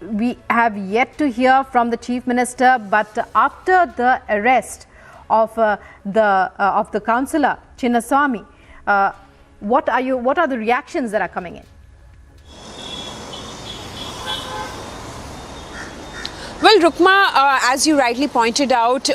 we have yet to hear from the Chief Minister, but after the arrest of the councillor Chinnaswamy, what are the reactions that are coming in? Well, Rukma, as you rightly pointed out,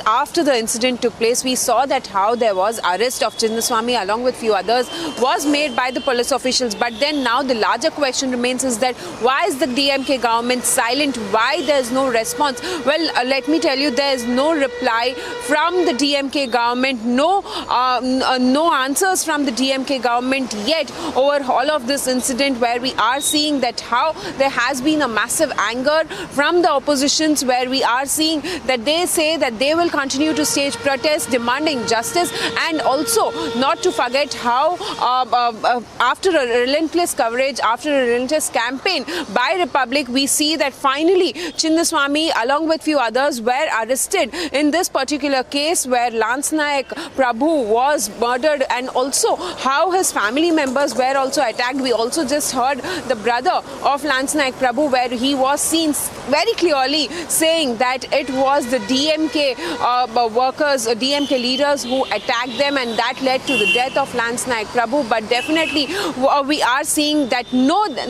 after the incident took place, we saw that how there was arrest of Chinnaswamy along with few others was made by the police officials. But then now the larger question remains is that why is the DMK government silent? Why there is no response? Well, let me tell you, there is no reply from the DMK government, no answers from the DMK government yet over all of this incident, where we are seeing that how there has been a massive anger from the oppositions, where we are seeing that they say that they will continue to stage protests demanding justice, and also not to forget how after a relentless coverage, after a relentless campaign by Republic, we see that finally Chinnaswamy along with few others were arrested in this particular case where Lance Naik Prabhu was murdered, and also how his family members were also attacked. We also just heard the brother of Lance Naik Prabhu, where he was seen very clearly saying that it was the DMK workers, DMK leaders who attacked them, and that led to the death of Lance Naik Prabhu. But definitely we are seeing that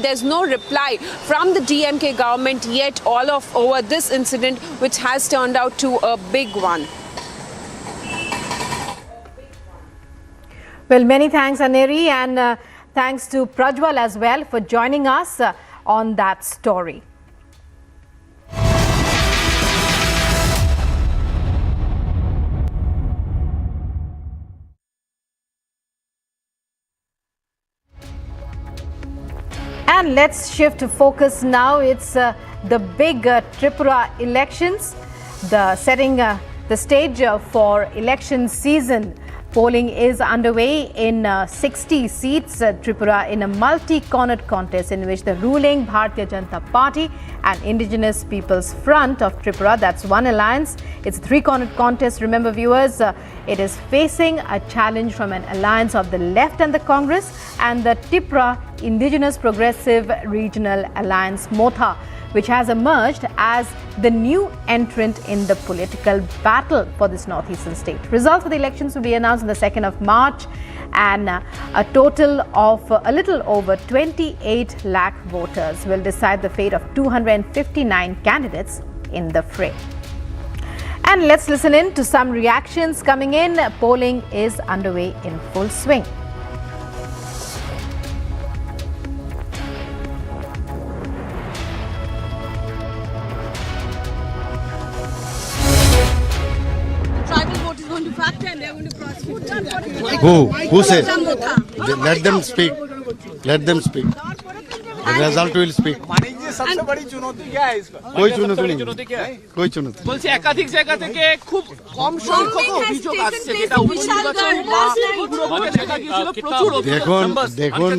there's no reply from the DMK government yet over this incident, which has turned out to a big one. Well, many thanks, Aneri, and thanks to Prajwal as well for joining us on that story. And let's shift focus now. It's the big Tripura elections, setting the stage for election season. Polling is underway in 60 seats, Tripura, in a multi-cornered contest in which the ruling Bharatiya Janata Party and Indigenous People's Front of Tripura, that's one alliance. It's a three-cornered contest. Remember, viewers, it is facing a challenge from an alliance of the left and the Congress and the Tripura Indigenous Progressive Regional Alliance, MOTA, which has emerged as the new entrant in the political battle for this northeastern state. Results for the elections will be announced on the 2nd of March, and a total of a little over 28 lakh voters will decide the fate of 259 candidates in the fray. And let's listen in to some reactions coming in. Polling is underway in full swing. Who said? Let them speak. Let them speak. The result will speak. सबसे बड़ी चुनौती क्या है इसका? कोई चुनौती नहीं, कोई चुनौती। বলছি একাধিক জায়গা থেকে খুব কম সংখ্যক অভিযোগ আসছে, যেটা উপনির্বাচন বা পুরোপুরি দেখা গিয়েছিল প্রচুর অভিযোগ। দেখুন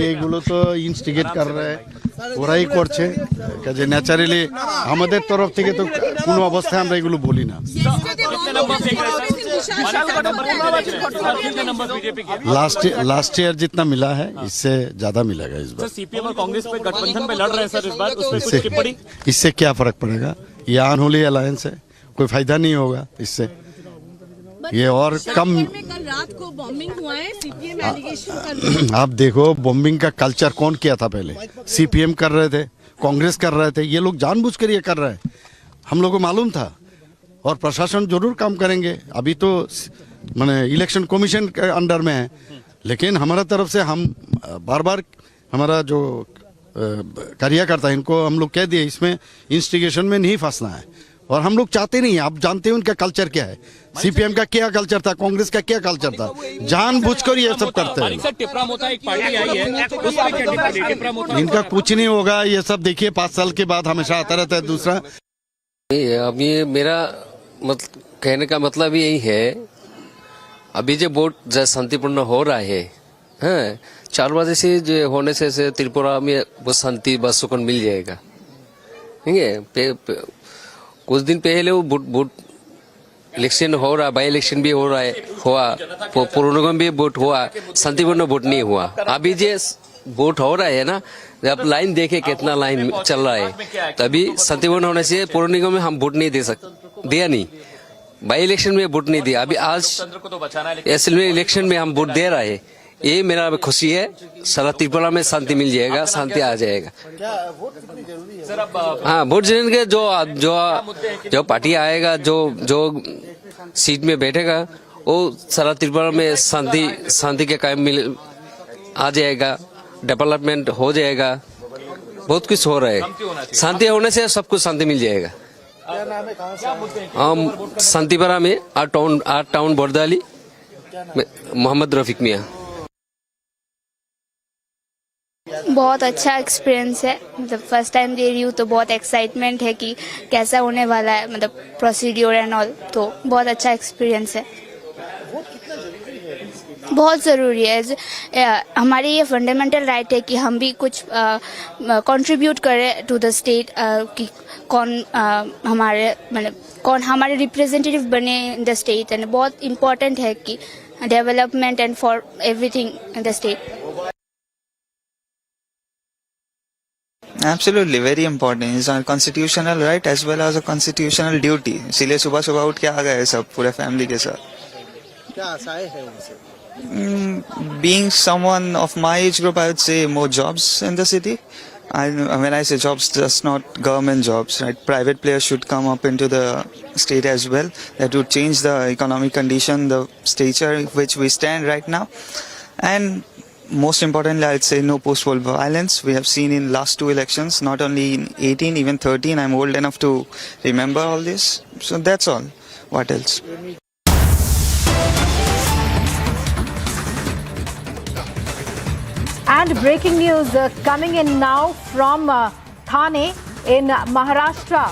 এইগুলো তো ইনস্টিগেট कर रहा है, ওরাই করছে, কাজে ন্যাচারালি আমাদের তরফ থেকে তো কোনো অবস্থায় আমরা এগুলো বলি না। लास्ट ईयर जितना मिला है इससे ज्यादा मिलेगा इस बार। सीपीएम और कांग्रेस पे गठबंधन में लड़ रहे हैं सर इस बार, उससे पड़ी इससे क्या फर्क पड़ेगा? ये अनहोली अलायंस है, कोई फायदा नहीं होगा इससे। ये और कम कल रात को बॉम्बिंग हुआ है, सीपीएम एलिगेशन कर रही है। आप देखो बॉम्बिंग का कल्चर कौन किया था पहले? सीपीएम कर रहे थे, कांग्रेस कर रहे थे, ये लोग जानबूझकर ये कर रहे हैं। हम लोगों को मालूम था, और प्रशासन जरूर काम करेंगे। अभी तो माने इलेक्शन कमीशन के अंडर में है, लेकिन हमारा तरफ से हम बार बार हमारा जो कार्यकर्ता इनको हम लोग कह दिए इसमें इंस्टिगेशन में नहीं फंसना है, और हम लोग चाहते नहीं। आप जानते हैं उनका कल्चर क्या है, सीपीएम का क्या कल्चर था, कांग्रेस का क्या कल्चर था, जानबूझकर ये सब करते हैं। इनका कुछ नहीं होगा, ये सब देखिए 5 साल के बाद हमेशा आता रहता है दूसरा। अब ये मेरा कहने का मतलब यही है, अभी जो वोट शांतिपूर्ण हो रहा है, 4 बजे से जो होने से त्रिपुरा में वो शांति व सुकून मिल जाएगा। ठीक है, कुछ दिन पहले वो वोट इलेक्शन हो रहा, बाई इलेक्शन भी हो रहा है, हुआ पुराना में भी वोट हुआ, शांतिपूर्ण वोट नहीं हुआ। अभी जो वोट हो रहा है ना, जब लाइन देखे कितना लाइन चल रहा है, तभी शांतिपूर्ण होने से पौर निगम में हम वोट नहीं दिया नहीं, बाई इलेक्शन में वोट नहीं दिया। अभी आज असेंबली इलेक्शन में हम वोट दे रहे हैं, ये मेरा खुशी है। सारा त्रिपुरा में शांति मिल जाएगा, शांति आ जाएगा। हाँ, वोट देने के जो पार्टी आएगा, जो सीट में बैठेगा, वो सारा त्रिपुरा में शांति के कायम आ जाएगा, डेवलपमेंट हो जाएगा, बहुत कुछ हो रहा है। शांति होने से सब कुछ शांति मिल जाएगा। हम शांतिपुरा में आर टाउन बरदाली, मोहम्मद रफीक मियाँ। बहुत अच्छा एक्सपीरियंस है, मतलब फर्स्ट टाइम दे रही हूँ तो बहुत एक्साइटमेंट है कि कैसा होने वाला है, मतलब प्रोसीड्योर एंड ऑल, तो बहुत अच्छा एक्सपीरियंस है। बहुत ज़रूरी है, हमारी ये फंडामेंटल राइट है कि हम भी कुछ कंट्रीब्यूट करें टू द स्टेट, कि कौन हमारे रिप्रेजेंटेटिव बने इन द स्टेट, एंड बहुत इम्पोर्टेंट है कि development and for everything in the state. Absolutely, very important. It's a constitutional right as well as a constitutional duty. इसीलिए सुबह सुबह उठ के आ गए सब पूरे फैमिली के साथ। क्या आशाएं हैं उनसे? Being someone of my age group, I would say more jobs in the city. When I say jobs, just not government jobs, right? Private players should come up into the state as well. That would change the economic condition, the stature in which we stand right now, and most importantly, I'd say no post-war violence. We have seen in last two elections, not only in 18, even 13. I'm old enough to remember all this. So that's all. What else? And breaking news coming in now from Thane in Maharashtra.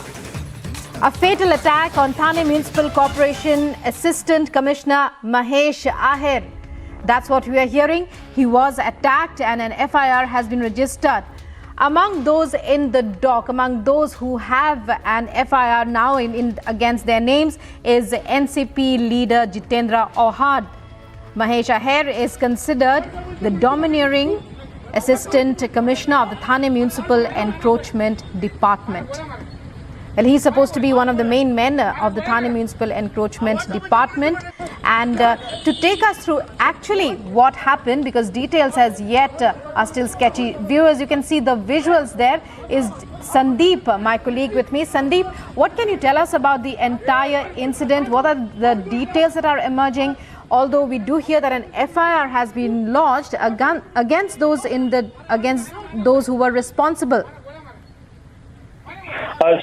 A fatal attack on Thane Municipal Corporation Assistant Commissioner Mahesh Ahir. That's what we are hearing. He was attacked and an FIR has been registered. Among those in the dock, among those who have an FIR now against their names is NCP leader Jitendra Ohad. Mahesh Ahir is considered the domineering Assistant Commissioner of the Thane Municipal Encroachment Department. Well, he's supposed to be one of the main men of the Thane Municipal Encroachment Department. And to take us through actually what happened, because details as yet are still sketchy. Viewers, you can see the visuals there, is Sandeep, my colleague with me. Sandeep, what can you tell us about the entire incident? What are the details that are emerging? Although we do hear that an FIR has been lodged against those who were responsible.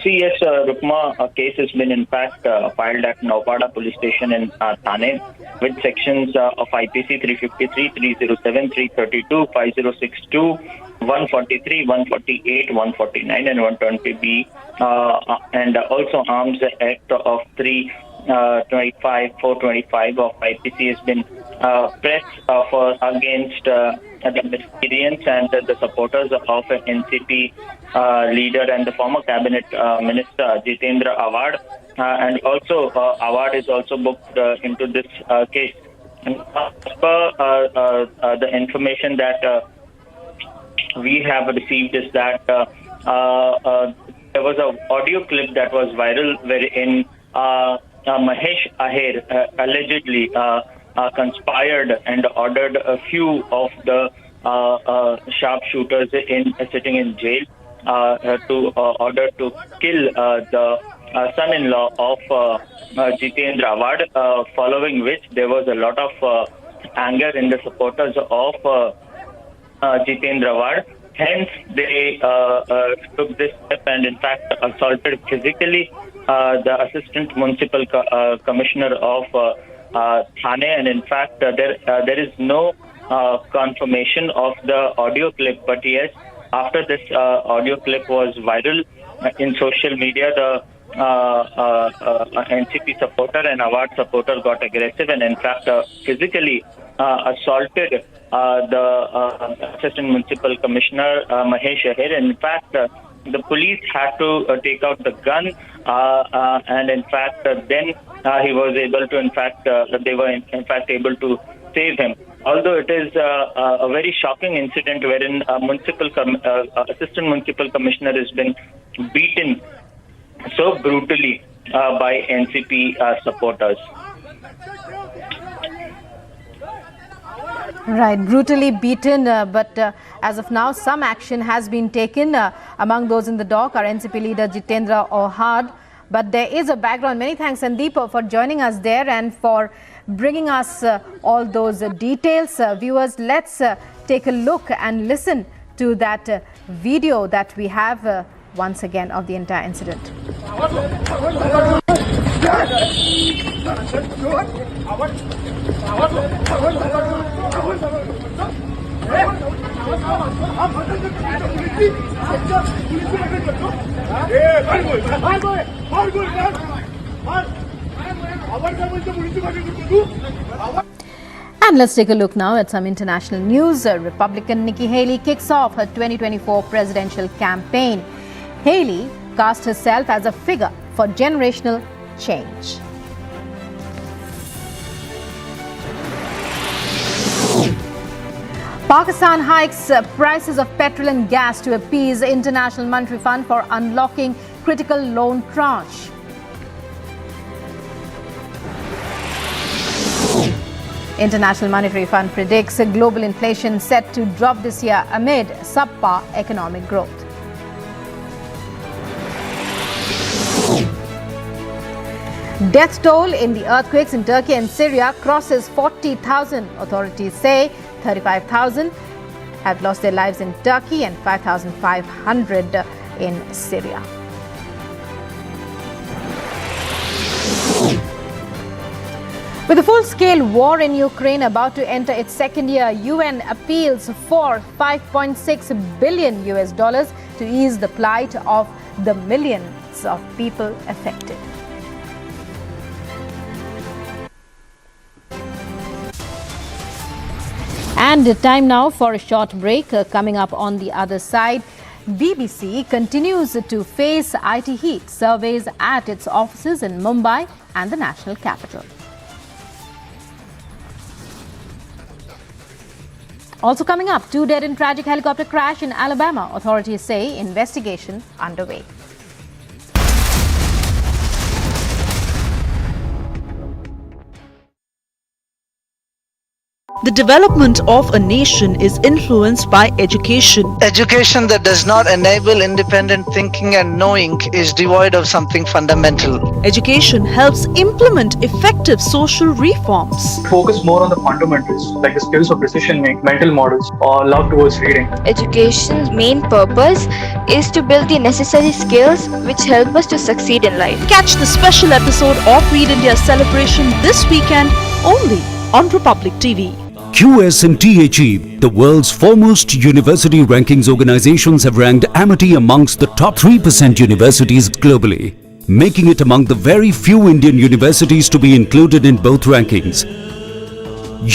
Yes, Rukma, a case has been in fact filed at Naupada Police Station in Thane with sections of IPC 353, 307, 332, 5062, 143, 148, 149 and 120B, and also Arms Act of 325, 425 of IPC has been pressed against the miscreants and the supporters of NCP leader and the former cabinet minister Jitendra Awad, and also Awad is also booked into this case. And as per the information that we have received is that there was an audio clip that was viral wherein Mahesh Ahir allegedly conspired and ordered a few of the sharpshooters sitting in jail to order to kill the son-in-law of Jitendra Awad, following which there was a lot of anger in the supporters of Jitendra Awad. Hence, they took this step and in fact assaulted physically the Assistant Municipal Commissioner of Thane, and in fact there is no confirmation of the audio clip, but yes, after this audio clip was viral in social media, the NCP supporter and Awad supporter got aggressive and in fact physically assaulted the Assistant Municipal Commissioner Mahesh Ahir. In fact, the police had to take out the gun and in fact then he was able to they were in fact able to save him. although it is a very shocking incident wherein a assistant municipal commissioner has been beaten so brutally by NCP supporters. Right, brutally beaten, but as of now, some action has been taken. Among those in the dock are NCP leader Jitendra Ohad. But there is a background. Many thanks, Sandeep, for joining us there and for bringing us all those details. Viewers, let's take a look and listen to that video that we have once again of the entire incident. And let's take a look now at some international news. Republican Nikki Haley kicks off her 2024 presidential campaign. Haley cast herself as a figure for generational change. Pakistan hikes prices of petrol and gas to appease the International Monetary Fund for unlocking critical loan tranche. International Monetary Fund predicts global inflation set to drop this year amid subpar economic growth. Death toll in the earthquakes in Turkey and Syria crosses 40,000. Authorities say 35,000 have lost their lives in Turkey and 5,500 in Syria. With the full-scale war in Ukraine about to enter its second year, UN appeals for $5.6 billion to ease the plight of the millions of people affected. And time now for a short break. Coming up on the other side, BBC continues to face IT heat. Surveys at its offices in Mumbai and the national capital. Also coming up, 2 dead in tragic helicopter crash in Alabama. Authorities say investigation underway. The development of a nation is influenced by education. Education that does not enable independent thinking and knowing is devoid of something fundamental. Education helps implement effective social reforms. Focus more on the fundamentals like the skills of decision making, mental models, or love towards reading. Education's main purpose is to build the necessary skills which help us to succeed in life. Catch the special episode of Read India celebration this weekend only on Republic TV. QS&THE, the world's foremost university rankings organizations, have ranked Amity amongst the top 3% universities globally, making it among the very few Indian universities to be included in both rankings.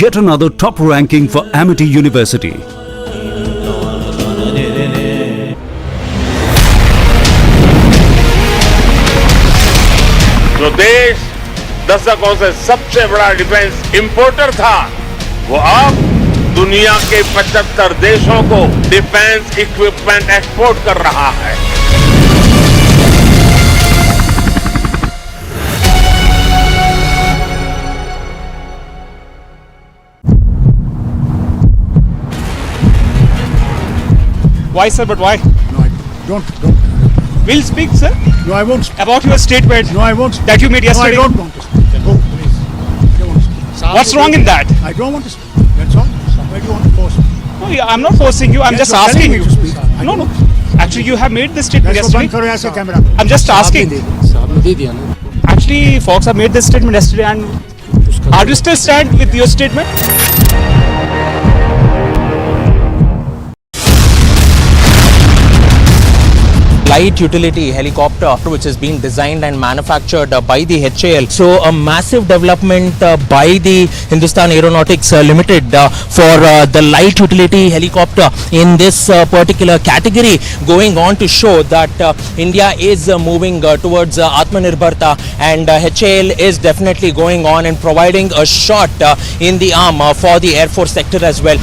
Yet another top ranking for Amity University. जो देश दशकों से सबसे बड़ा defence importer था, वो अब दुनिया के 75 देशों को डिफेंस इक्विपमेंट एक्सपोर्ट कर रहा है। Why, sir? But why? No, I don't. We'll speak, sir. No, I won't speak. About your statement. No, I won't speak. That you made yesterday. No, I don't want to speak. Go, please. I don't want to speak. What's wrong in that? I don't want to speak. That's all. Why do you want to force me? No, yeah, I'm not forcing you. I'm Yes, just you're asking telling you. me to speak. I No, don't no. want to speak. Actually, you have made this statement That's what yesterday. Banerjee camera. I'm just asking. Actually, folks have made this statement yesterday, and are you still stand with your statement? light utility helicopter which is being designed and manufactured by the HAL. So a massive development by the Hindustan Aeronautics Limited for the light utility helicopter in this particular category, going on to show that India is moving towards Atmanirbharta, and HAL is definitely going on and providing a shot in the arm for the Air Force sector as well.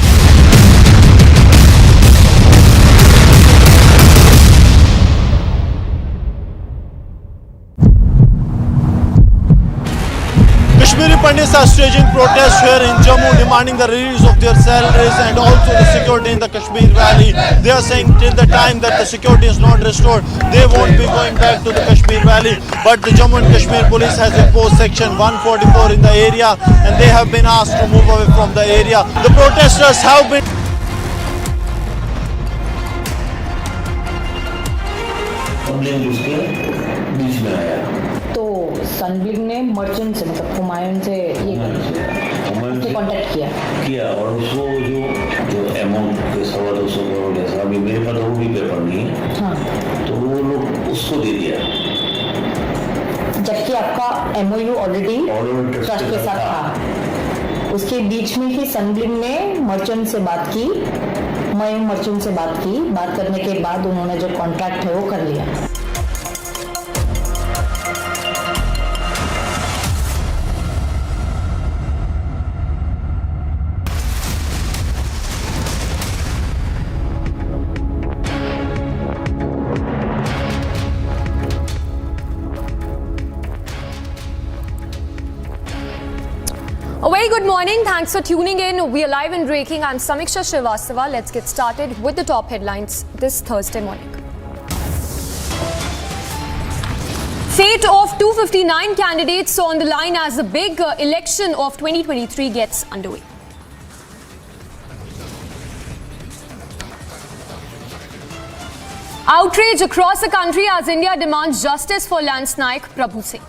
Kashmiri Pandits are staging protests here in Jammu, demanding the release of their salaries and also the security in the Kashmir Valley. They are saying till the time that the security is not restored, they won't be going back to the Kashmir Valley. But the Jammu and Kashmir police has imposed section 144 in the area, and they have been asked to move away from the area. The protesters have been सनब्लिंग ने merchant से मतलब हुमायूं से ये contact किया और उसको जो amount के 250 करोड़ ऐसा अभी मेरे पास वो भी पेपर नहीं है। हाँ। तो वो लोग उसको दे दिया, जबकि आपका MOU ऑलरेडी ट्रस्ट के साथ था। उसके बीच में ही सनब्लिंग ने मर्चेंट से बात की, हुमायूं मर्चेंट से बात करने के बाद उन्होंने जो कॉन्ट्रैक्ट है वो कर लिया। A very good morning. Thanks for tuning in. We are live and breaking. I'm Samiksha Srivastava. Let's get started with the top headlines this Thursday morning. Fate of 259 candidates on the line as the big election of 2023 gets underway. Outrage across the country as India demands justice for Lance Naik Prabhu Singh.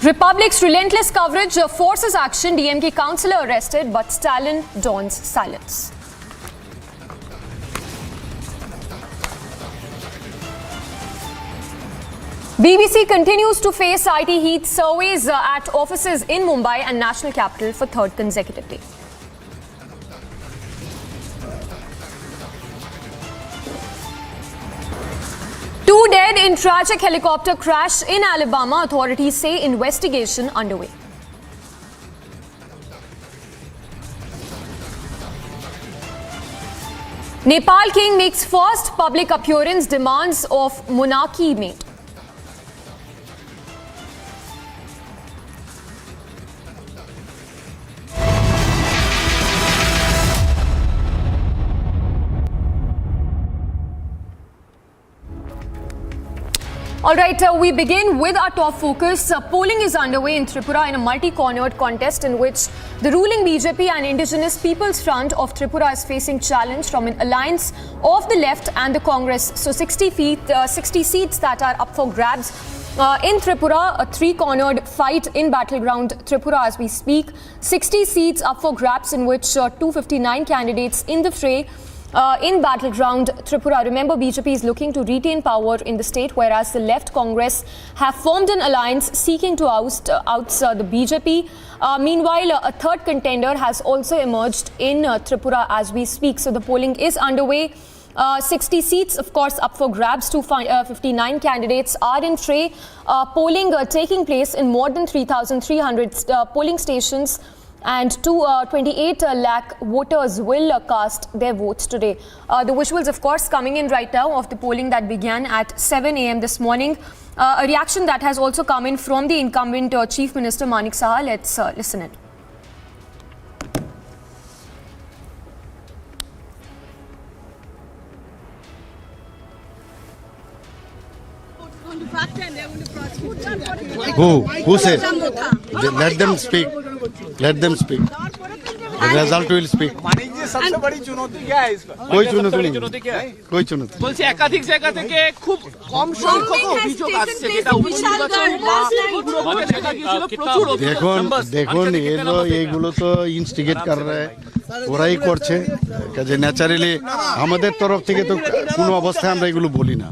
Republic's relentless coverage forces action. DMK Councilor arrested, but Stalin dons silence. BBC continues to face IT heat. Surveys at offices in Mumbai and national capital for third consecutive day. Two dead in tragic helicopter crash in Alabama. Authorities say investigation underway. Nepal king makes first public appearance. Demands of monarchy made. All right, we begin with our top focus. Polling is underway in Tripura in a multi-cornered contest in which the ruling BJP and Indigenous People's Front of Tripura is facing challenge from an alliance of the left and the Congress. So 60 seats that are up for grabs. In Tripura, a three-cornered fight in battleground Tripura as we speak. 60 seats up for grabs in which 259 candidates in the fray. In battleground Tripura, remember BJP is looking to retain power in the state, whereas the left Congress have formed an alliance seeking to oust the BJP. Meanwhile, a third contender has also emerged in Tripura as we speak. So the polling is underway. 60 seats, of course, up for grabs. 59 candidates are in fray. Polling taking place in more than 3,300 polling stations. And 28 lakh voters will cast their votes today. The visuals, of course, coming in right now of the polling that began at 7 a.m. this morning. A reaction that has also come in from the incumbent Chief Minister Manik Saha. Let's listen in. Who said? Let them speak. Let them speak. The result will speak. सबसे बड़ी चुनौती क्या है इसका? कोई चुनौती नहीं, कोई चुनौती। বলছি একাধিক জায়গা থেকে খুব কম সংখ্যক অভিযোগ আসছে যেটা উপনির্বাচন বা দেখুন এইগুলো তো ইনস্টিগেট कर रहा है ওরাই করছে কাজে ন্যাচারালি আমাদের তরফ থেকে তো কোনো অবস্থায় আমরা এগুলো বলি না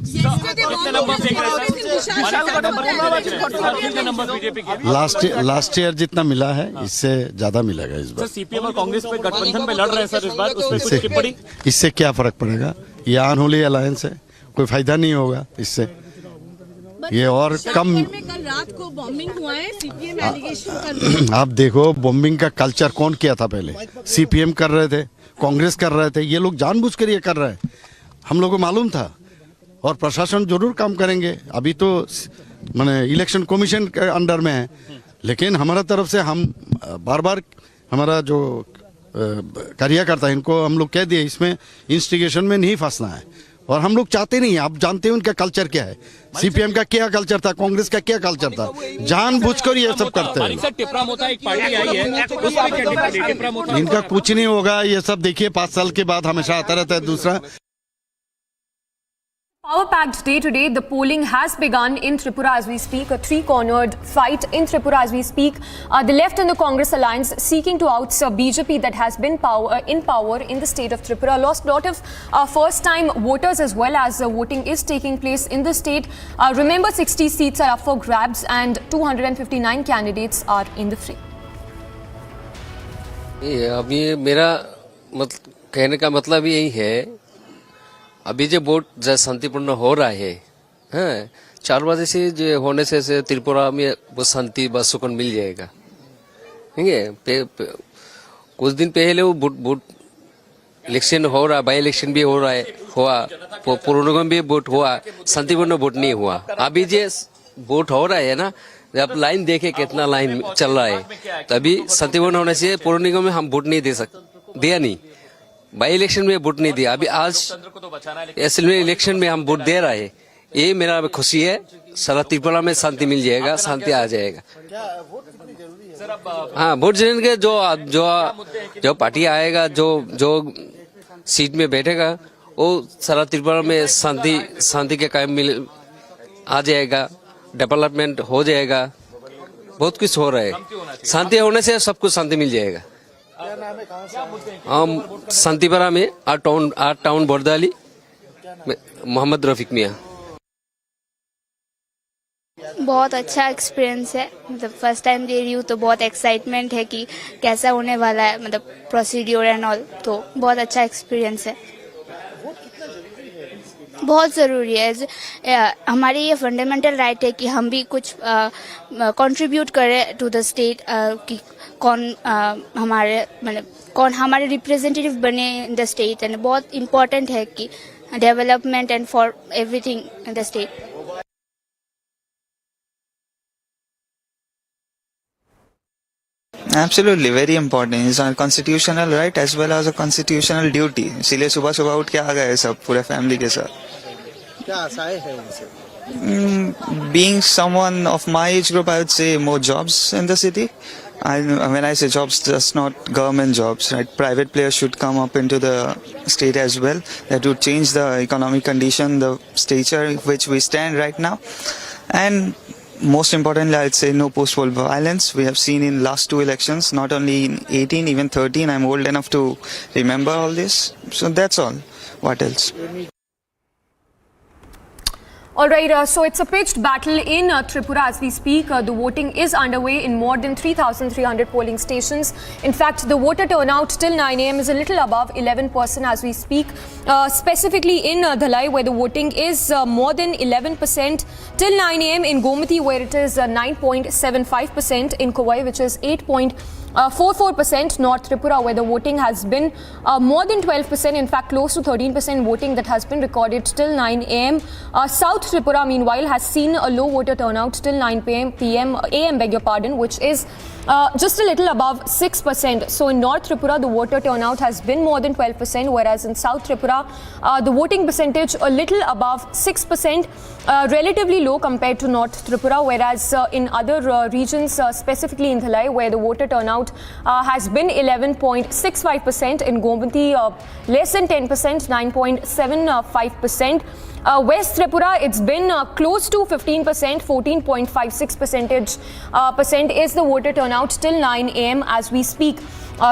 लास्ट ईयर जितना मिला है इससे ज्यादा मिलेगा इस बार सीपीएम और कांग्रेस पे गठबंधन में लड़ रहे हैं सर इस बार उसमें कुछ टिप्पणी इससे क्या फर्क पड़ेगा ये अनहोली अलायंस है कोई फायदा नहीं होगा इससे ये और कम कल रात को बॉम्बिंग हुआ है सीपीएम एलिगेशन कर रहे हैं। आप देखो बॉम्बिंग का कल्चर कौन किया था पहले सीपीएम कर रहे थे कांग्रेस कर रहे थे ये लोग जानबूझकर ये कर रहे हैं हम लोग को मालूम था और प्रशासन जरूर काम करेंगे अभी तो माने इलेक्शन कमीशन के अंडर में है लेकिन हमारा तरफ से हम बार बार हमारा जो कार्यकर्ता है इनको हम लोग कह दिए इसमें इंस्टिगेशन में नहीं फंसना है और हम लोग चाहते नहीं आप जानते हैं उनका कल्चर क्या है सीपीएम का क्या कल्चर था कांग्रेस का क्या कल्चर था जानबूझकर ये सब करते हैं इनका कुछ नहीं होगा ये सब देखिए 5 साल के बाद हमेशा आता रहता है दूसरा Power-packed day today. The polling has begun in Tripura as we speak. A three-cornered fight in Tripura as we speak. The left and the Congress alliance seeking to oust BJP that has been in power in the state of Tripura. Lost a lot of first-time voters as well as voting is taking place in the state. Remember, 60 seats are up for grabs and 259 candidates are in the fray. अभी मेरा कहने का मतलब यही है अभी जो vote शांतिपूर्ण हो रहा है हैं 4 बजे से जो होने से त्रिपुरा में वो शांति बस सुकून मिल जाएगा ठीक है कुछ दिन पहले वो वोट इलेक्शन हो रहा बाई इलेक्शन भी हो रहा है हुआ पुनर्गम भी वोट हुआ शांतिपूर्ण वोट नहीं हुआ अभी जो वोट हो रहा है ना जब लाइन देखे कितना लाइन चल रहा है तभी शांतिपूर्ण होने से पुनर्निगम में हम वोट नहीं दे सकते दिया नहीं बाई इलेक्शन में वोट नहीं दिया अभी आज असेंबली इलेक्शन में हम वोट दे रहे हैं ये मेरा खुशी है सारा त्रिपुरा में शांति मिल जाएगा शांति आ जाएगा हाँ वोट देने के जो पार्टी आएगा जो सीट में बैठेगा वो सारा त्रिपुरा में शांति के कायम मिल आ जाएगा डेवलपमेंट हो जाएगा बहुत कुछ हो रहा है शांति होने से सब कुछ शांति मिल जाएगा हम शांतिपुरा में आर टाउन बरदाली मोहम्मद रफीक मियाँ बहुत अच्छा एक्सपीरियंस है मतलब फर्स्ट टाइम दे रही हूँ तो बहुत एक्साइटमेंट है कि कैसा होने वाला है मतलब प्रोसीड्योर एंड ऑल तो बहुत अच्छा एक्सपीरियंस है बहुत ज़रूरी है हमारी ये फंडामेंटल राइट है कि हम भी कुछ कंट्रीब्यूट करें टू द स्टेट कि कौन हमारे रिप्रेजेंटेटिव बने इन द स्टेट एंड बहुत इम्पोर्टेंट है कि development and for everything in the state Absolutely, very important. It's a constitutional right as well as a constitutional duty. इसीलिए सुबह सुबह उठ के आ गए सब पूरे फैमिली के साथ. क्या आशाएं हैं उनसे? Being someone of my age group, I would say more jobs in the city. When I say jobs, just not government jobs, right? Private players should come up into the state as well. That would change the economic condition, the stature in which we stand right now. And most importantly, I'd say no post-poll violence. We have seen in last 2 elections, not only in 18, even 13. I'm old enough to remember all this. So that's all. What else? All right, so it's a pitched battle in Tripura as we speak. The voting is underway in more than 3,300 polling stations. In fact, the voter turnout till 9 a.m. is a little above 11% as we speak. Specifically in Dhalai, where the voting is more than 11%. Till 9 a.m. in Gomati, where it is 9.75%. In Kowai, which is 8.44%. North Tripura, where the voting has been more than 12%. In fact, close to 13% voting that has been recorded till 9 a.m. South Tripura, meanwhile, has seen a low voter turnout till 9 a.m. beg your pardon, which is just a little above 6%. So in North Tripura, the voter turnout has been more than 12%, whereas in South Tripura, the voting percentage a little above 6%, relatively low compared to North Tripura, whereas in other regions, specifically in Thalai, where the voter turnout turnout has been 11.65%. In Gomati, less than 10%, 9.75%. West Tripura, it's been close to 15%, 14.56% is the voter turnout till 9 a.m. as we speak.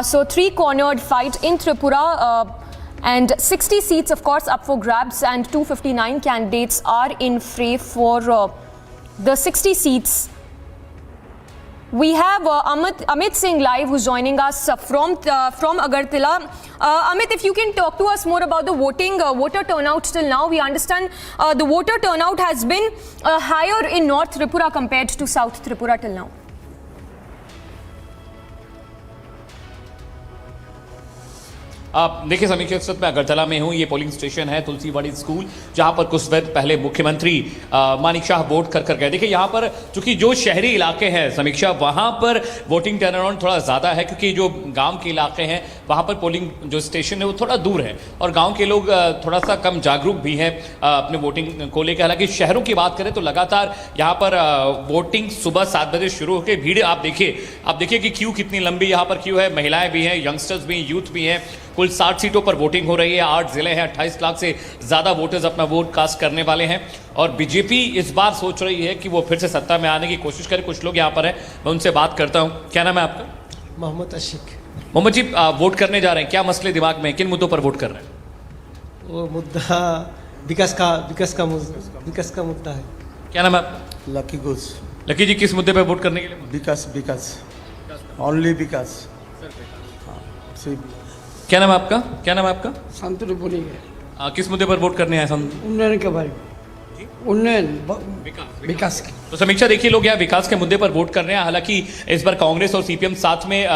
So three-cornered fight in Tripura, and 60 seats, of course, up for grabs, and 259 candidates are in fray for the 60 seats. We have Amit Singh live, who's joining us from Agartala. Amit, if you can talk to us more about the voter turnout till now. We understand the voter turnout has been higher in North Tripura compared to South Tripura till now. देखिए समीक्षा, इस वक्त मैं अगरतला में हूँ। ये polling station है Tulsiwadi school, जहाँ पर कुछ वक्त पहले मुख्यमंत्री मानिक शाह वोट कर गए। देखिए यहाँ पर चूंकि जो शहरी इलाके हैं समीक्षा, वहाँ पर वोटिंग टर्नअराउंड थोड़ा ज़्यादा है, क्योंकि जो गांव के इलाके हैं वहाँ पर पोलिंग जो स्टेशन है वो थोड़ा दूर है और गाँव के लोग थोड़ा सा कम जागरूक भी हैं अपने वोटिंग को लेकर। हालांकि शहरों की बात करें तो लगातार यहाँ पर वोटिंग सुबह 7 बजे शुरू होकर भीड़ आप देखिए कि क्यू कितनी लंबी यहाँ पर क्यू है। महिलाएं भी हैं, यंगस्टर्स भी, यूथ भी हैं। कुल 60 सीटों पर वोटिंग हो रही है। 8 जिले हैं, 28 लाख से ज़्यादा वोटर्स अपना वोट कास्ट करने वाले हैं और बीजेपी इस बार सोच रही है कि वो फिर से सत्ता में आने की कोशिश करे। कुछ लोग यहाँ पर हैं, मैं उनसे बात करता हूँ। क्या नाम है आपका? मोहम्मद आशिक। मोहम्मद जी, वोट करने जा रहे हैं, क्या मसले दिमाग में, किन मुद्दों पर वोट कर रहे हैं? वो मुद्दा विकास का मुद्दा है। क्या नाम है आपका? लकी घोष। लकी जी, किस मुद्दे पर वोट करने के लिए? विकास, ओनली विकास। क्या नाम है आपका? संतुर बोली किस मुद्दे पर वोट करने आए? उन्नयन के बारे में, उन्नयन विकास की। तो समीक्षा, देखिए लोग यहाँ विकास के मुद्दे पर वोट कर रहे हैं। हालांकि इस बार कांग्रेस और सीपीएम साथ में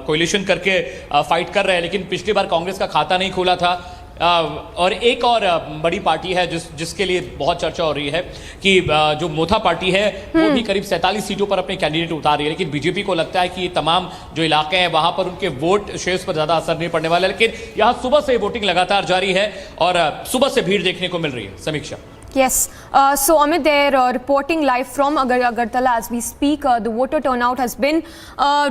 कोalition करके फाइट कर रहे हैं, लेकिन पिछली बार कांग्रेस का खाता नहीं खोला था। और एक और बड़ी पार्टी है जिसके लिए बहुत चर्चा हो रही है कि जो मोथा पार्टी है वो भी करीब 47 सीटों पर अपने कैंडिडेट उतार रही है, लेकिन बीजेपी को लगता है कि ये तमाम जो इलाके हैं वहां पर उनके वोट शेयर्स पर ज्यादा असर नहीं पड़ने वाला है। लेकिन यहाँ सुबह से वोटिंग लगातार जारी है और सुबह से भीड़ देखने को मिल रही है। समीक्षा। Yes. So Amit, they're reporting live from Agartala as we speak. The voter turnout has been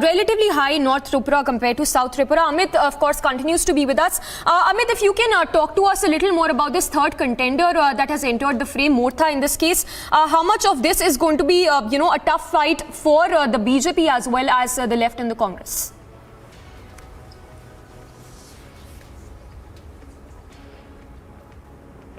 relatively high in North Tripura compared to South Tripura. Amit, of course, continues to be with us. Amit, if you can talk to us a little more about this third contender that has entered the fray, Mortha in this case. How much of this is going to be, a tough fight for the BJP as well as the left and the Congress?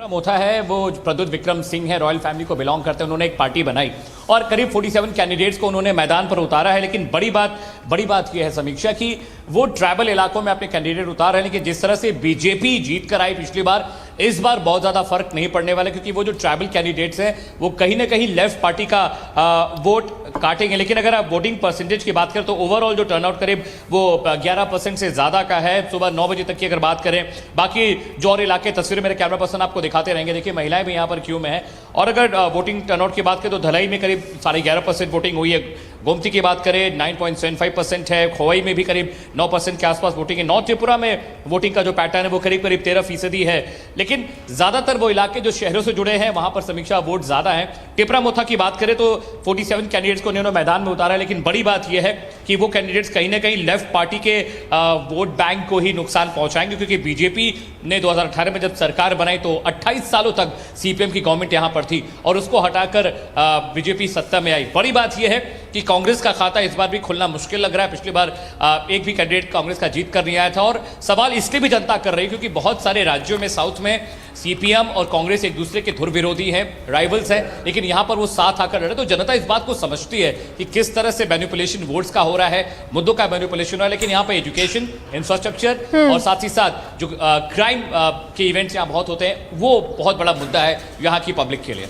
मोथा है वो प्रद्युत विक्रम सिंह है, royal family को belong करते हैं। उन्होंने एक party बनाई और करीब 47 कैंडिडेट्स को उन्होंने मैदान पर उतारा है। लेकिन बड़ी बात यह है समीक्षा कि वो ट्राइबल इलाकों में अपने कैंडिडेट उतार रहे हैं। लेकिन जिस तरह से बीजेपी जीत कर आई पिछली बार, इस बार बहुत ज्यादा फर्क नहीं पड़ने वाला, क्योंकि वो जो ट्राइबल कैंडिडेट्स हैं वो कहीं ना कहीं लेफ्ट पार्टी का वोट काटेंगे। लेकिन अगर आप वोटिंग परसेंटेज की बात करें तो ओवरऑल जो टर्नआउट करीब वो 11% से ज्यादा का है सुबह 9 बजे तक की अगर बात करें। बाकी जो और इलाके तस्वीरें मेरे कैमरा पर्सन आपको दिखाते रहेंगे। देखिए महिलाएं भी यहाँ पर क्यू में है। और अगर वोटिंग टर्नआउट की बात करें तो धलाई में करीब 11.5% वोटिंग हुई है। गोमती की बात करें 9.75% है। खोवाई में भी करीब 9% के आसपास वोटिंग है। नॉर्थ त्रिपुरा में वोटिंग का जो पैटर्न है वो करीब 13% है। लेकिन ज्यादातर वो इलाके जो शहरों से जुड़े हैं वहां पर समीक्षा वोट ज्यादा है। टिपरा मोथा की बात करें तो 47 कैंडिडेट्स को उन्होंने मैदान में उतारा है। लेकिन बड़ी बात यह है कि वो कैंडिडेट्स कहीं ना कहीं लेफ्ट पार्टी के वोट बैंक को ही नुकसान पहुंचाएंगे, क्योंकि बीजेपी ने 2018 में जब सरकार बनाई तो 28 सालों तक सीपीएम की गवर्नमेंट यहां पर थी और उसको हटाकर बीजेपी सत्ता में आई। बड़ी बात यह है कि कांग्रेस का खाता इस बार भी खुलना मुश्किल लग रहा है। पिछली बार एक भी कैंडिडेट कांग्रेस का जीत कर नहीं आया था और सवाल इसलिए भी जनता कर रही है क्योंकि बहुत सारे राज्यों में साउथ में सीपीएम और कांग्रेस एक दूसरे के धुर विरोधी हैं, राइवल्स हैं, लेकिन यहां पर वो साथ आकर लड़े। तो जनता इस बात को समझती है कि किस तरह से मैनिपुलेशन वोट्स का हो रहा है, मुद्दों का मैनिपुलेशन हो रहा है। लेकिन यहाँ पर एजुकेशन, इंफ्रास्ट्रक्चर और साथ ही साथ जो क्राइम के इवेंट्स यहाँ बहुत होते हैं वो बहुत बड़ा मुद्दा है यहाँ की पब्लिक के लिए।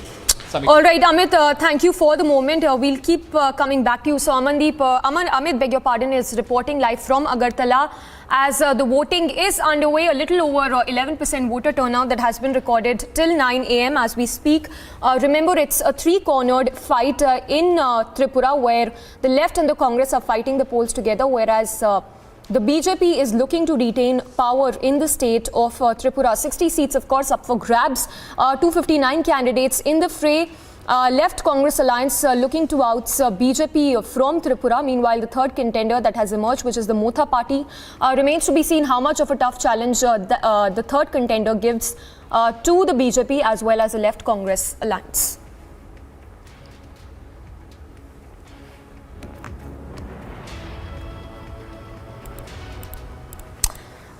All right, Amit, thank you for the moment. We'll keep coming back to you. So, Amit, beg your pardon, is reporting live from Agartala as the voting is underway. A little over 11% voter turnout that has been recorded till 9 a.m. as we speak. Remember, it's a three-cornered fight in Tripura where the left and the Congress are fighting the polls together, whereas the BJP is looking to retain power in the state of Tripura. 60 seats, of course, up for grabs. 259 candidates in the fray. left Congress alliance looking to oust BJP from Tripura. Meanwhile, the third contender that has emerged, which is the Mamata party, remains to be seen how much of a tough challenge the third contender gives to the BJP as well as the left Congress alliance.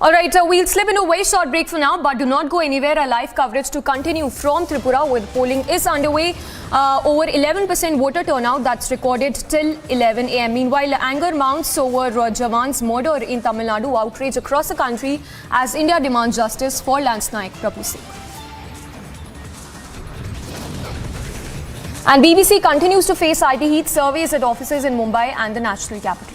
All right, we'll slip into a very short break for now, but do not go anywhere. Our live coverage to continue from Tripura, where the polling is underway. Over 11% voter turnout that's recorded till 11 a.m. Meanwhile, anger mounts over Jawan's murder in Tamil Nadu, outrage across the country as India demands justice for Lance Naik Prabhu Singh. And BBC continues to face IT heat, surveys at offices in Mumbai and the national capital.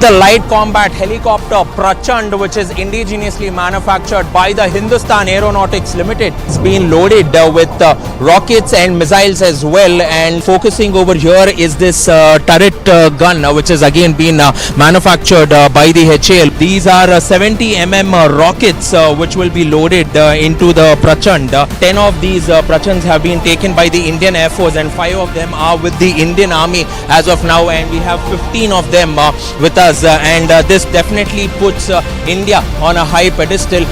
The light combat helicopter Pradyot, which is indigenously manufactured by the Hindustan Aeronautics Limited, it's been loaded with rockets and missiles as well. And focusing over here is this turret gun, which has again been manufactured by the HAL. These are 70 rockets which will be loaded into the Pradyot. 10 of these Pradyots have been taken by the Indian Air Force and 5 of them are with the Indian Army as of now, and we have 15 of them with us. And this definitely puts India on a high pedestal.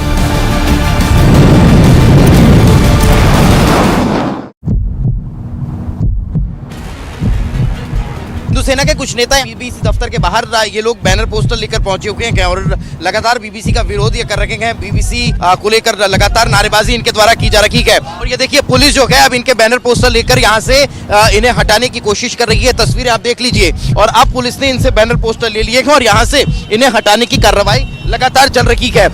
सेना के कुछ नेता BBC दफ्तर के बाहर ये लोग banner poster लेकर पहुंचे हुए हैं और लगातार बीबीसी का विरोध ये कर रखे हैं। बीबीसी को लेकर लगातार नारेबाजी इनके द्वारा की जा रही है और ये देखिए पुलिस जो है अब इनके बैनर पोस्टर लेकर यहाँ से इन्हें हटाने की कोशिश कर रही है। तस्वीरें आप देख लीजिए और अब पुलिस ने इनसे बैनर पोस्टर ले लिए हैं और यहाँ से इन्हें हटाने की कार्रवाई लगातार चल रही है।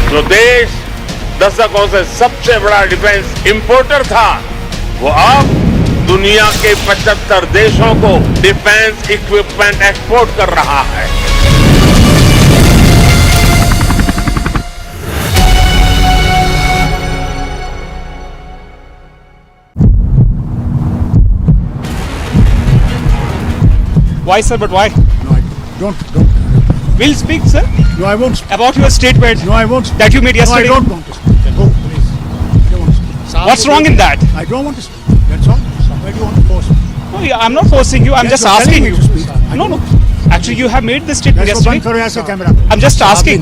जो देश दशकों से सबसे बड़ा डिफेंस इंपोर्टर था, वो अब दुनिया के 75 देशों को डिफेंस इक्विपमेंट एक्सपोर्ट कर रहा है। Why, sir? But why? No, don't. We'll speak, sir. No, I won't speak. About your statement. No, I won't speak. That you made yesterday. No, I don't want to speak. Go, please. I don't want to speak. What's wrong in that? I don't want to speak. That's all. Why do you want to force me? No, yeah, I'm not forcing you. I'm Yes, just you're asking telling you. me to speak. No. Actually, you have made this statement That's yesterday. what camera. I'm just asking.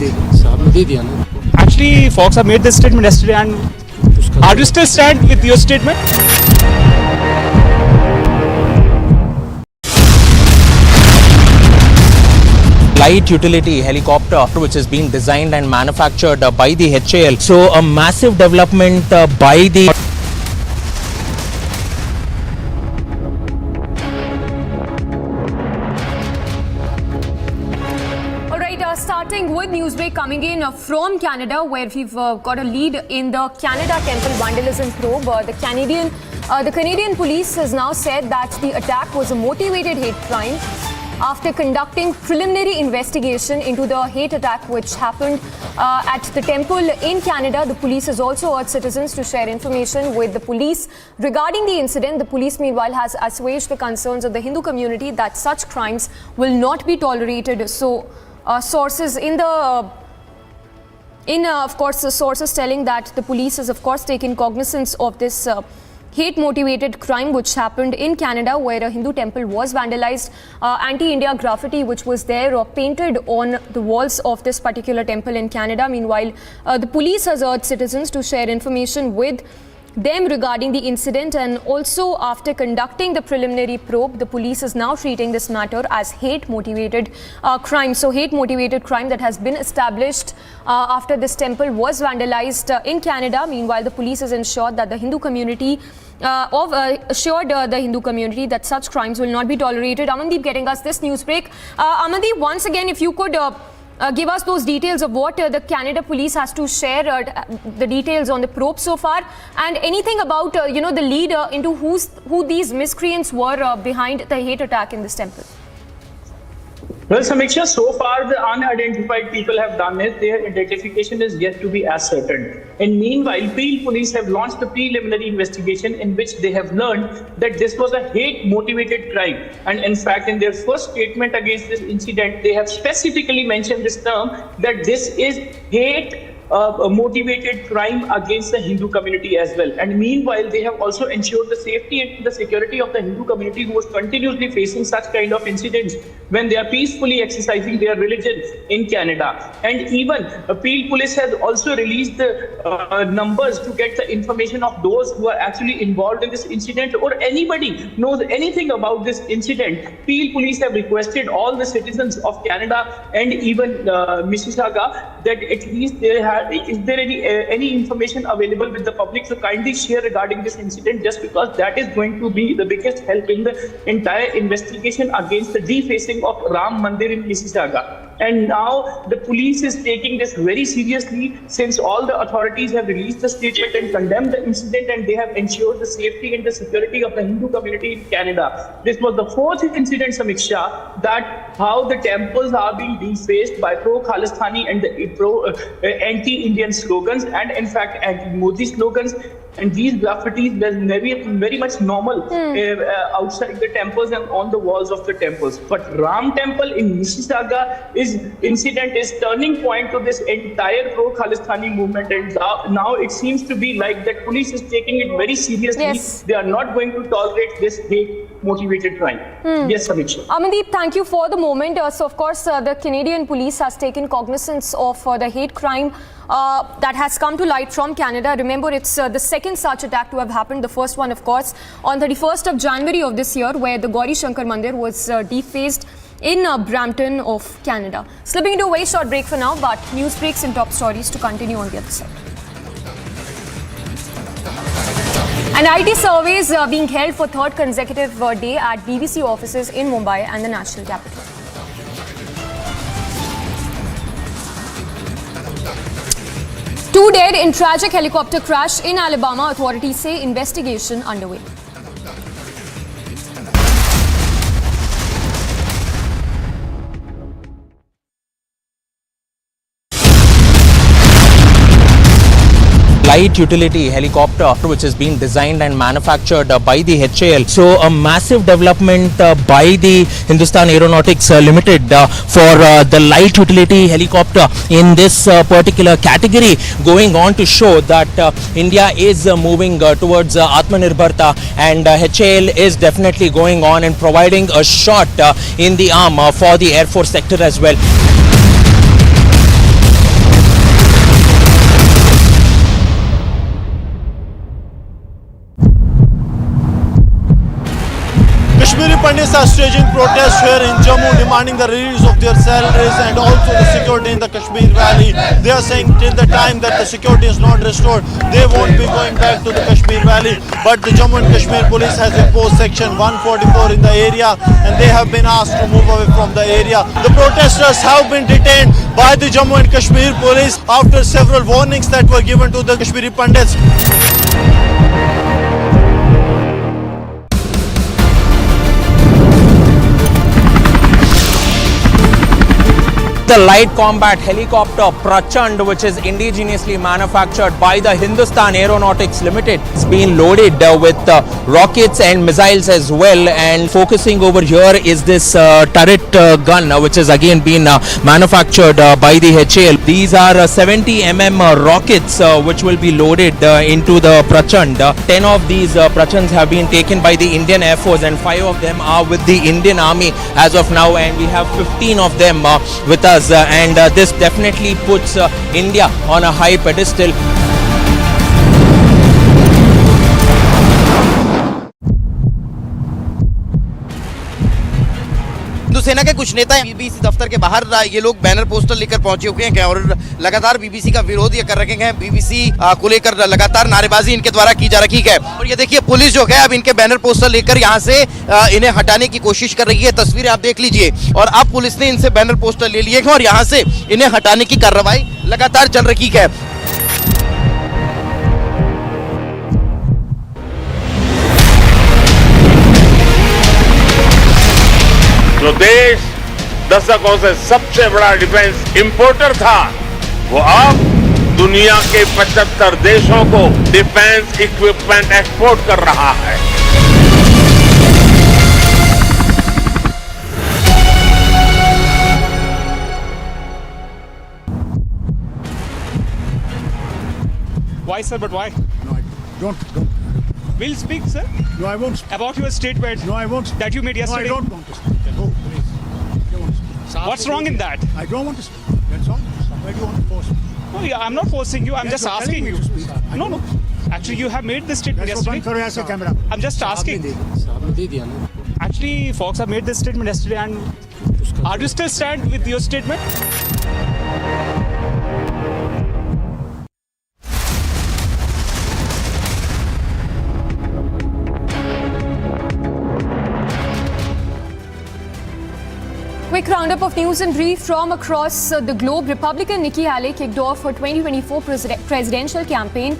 Actually, folks have made this statement yesterday, and are you still stand with your statement? Light utility helicopter, which is being designed and manufactured by the HAL. So a massive development by the Starting with Newsbreak coming in from Canada, where we've got a lead in the Canada Temple Vandalism probe. The Canadian police has now said that the attack was a motivated hate crime after conducting preliminary investigation into the hate attack which happened at the temple in Canada. The police has also urged citizens to share information with the police regarding the incident. The police, meanwhile, has assuaged the concerns of the Hindu community that such crimes will not be tolerated. So, sources of course, the sources telling that the police has, of course, taken cognizance of this hate-motivated crime which happened in Canada, where a Hindu temple was vandalized. Anti-India graffiti which was there or painted on the walls of this particular temple in Canada. Meanwhile, the police has urged citizens to share information with them regarding the incident, and also after conducting the preliminary probe, the police is now treating this matter as hate-motivated crime. So hate-motivated crime that has been established after this temple was vandalized in Canada. Meanwhile, the police has ensured that the Hindu community the Hindu community that such crimes will not be tolerated. Amandeep getting us this news break. Amandeep, once again, if you could give us those details of what the Canada police has to share, the details on the probe so far, and anything about the lead into who these miscreants were behind the hate attack in this temple. Well, Samiksha, so far the unidentified people have done it. Their identification is yet to be ascertained. And meanwhile, Peel police have launched a preliminary investigation in which they have learned that this was a hate-motivated crime. And in fact, in their first statement against this incident, they have specifically mentioned this term that this is hate motivated crime against the Hindu community as well. And meanwhile, they have also ensured the safety and the security of the Hindu community who was continuously facing such kind of incidents when they are peacefully exercising their religion in Canada. And even Peel police has also released the numbers to get the information of those who are actually involved in this incident, or anybody knows anything about this incident. Peel police have requested all the citizens of Canada and even Mississauga that at least they have, is there any information available with the public, so kindly share regarding this incident, just because that is going to be the biggest help in the entire investigation against the defacing of Ram Mandir in Mississauga. And now the police is taking this very seriously, since all the authorities have released the statement and condemned the incident, and they have ensured the safety and the security of the Hindu community in Canada. This was the fourth incident, Samiksha, that how the temples are being defaced by pro-Khalistani and the anti-Indian slogans, and in fact anti-Modi slogans. And these graffitis were very much normal outside the temples and on the walls of the temples. But Ram Temple in Mississauga incident is turning point to this entire pro-Khalistani movement. And now it seems to be like that police is taking it very seriously. Yes. They are not going to tolerate this hate-motivated crime. Yes, Samiksha. Amandeep, thank you for the moment. So, of course, the Canadian police has taken cognizance of the hate crime that has come to light from Canada. Remember, it's the second such attack to have happened. The first one, of course, on 31st of January of this year, where the Gauri Shankar Mandir was defaced in Brampton of Canada. Slipping into a very short break for now, but news breaks and top stories to continue on the other side. An IT survey is being held for third consecutive day at BBC offices in Mumbai and the national capital. Two dead in tragic helicopter crash in Alabama. Authorities say investigation underway. Light utility helicopter which has been designed and manufactured by the HAL. So a massive development by the Hindustan Aeronautics Limited for the light utility helicopter in this particular category, going on to show that India is moving towards Atmanirbharta, and HAL is definitely going on and providing a shot in the arm for the Air Force sector as well. Kashmiri Pandits are staging protests here in Jammu, demanding the release of their salaries and also the security in the Kashmir Valley. They are saying till the time that the security is not restored, they won't be going back to the Kashmir Valley. But the Jammu and Kashmir police has imposed section 144 in the area, and they have been asked to move away from the area. The protesters have been detained by the Jammu and Kashmir police after several warnings that were given to the Kashmiri Pandits. The light combat helicopter Prachand, which is indigenously manufactured by the Hindustan Aeronautics Limited, it's been loaded with rockets and missiles as well. And focusing over here is this turret gun, which has again been manufactured by the HAL. These are 70 rockets which will be loaded into the Prachand. 10 of these Prachands have been taken by the Indian Air Force, and 5 of them are with the Indian Army as of now, and we have 15 of them with us. And this definitely puts India on a high pedestal. सेना के कुछ नेता BBC दफ्तर के बाहर ये लोग banner poster लेकर पहुंचे हुए हैं और लगातार बीबीसी का विरोध ये कर रखे हैं। बीबीसी को लेकर लगातार नारेबाजी इनके द्वारा की जा रही है। और ये देखिए पुलिस जो है अब इनके बैनर पोस्टर लेकर यहाँ से इन्हें हटाने की कोशिश कर रही है। तस्वीरें आप देख लीजिए। और अब पुलिस ने इनसे बैनर पोस्टर ले लिए हैं और यहाँ से इन्हें हटाने की कार्रवाई लगातार चल रही है। जो देश दशकों से सबसे बड़ा डिफेंस इंपोर्टर था, वो अब दुनिया के 75 देशों को डिफेंस इक्विपमेंट एक्सपोर्ट कर रहा है। Why, sir? But why? No, don't. We'll speak, sir. No, I won't speak. About your statement. No, I won't speak. That you made yesterday. No, I don't want to speak. Go, please. I don't want to speak. What's wrong in that? I don't want to speak. That's all. Why do you want to force me? No, yeah, I'm not forcing you. I'm Yes, just you're asking telling you. me to speak. No. Actually, you have made this statement That's yesterday. what I'm camera. I'm just asking. Actually, Fox have made this statement yesterday, and are you still stand with your statement? Quick roundup of news and brief from across the globe. Republican Nikki Haley kicked off her 2024 presidential campaign.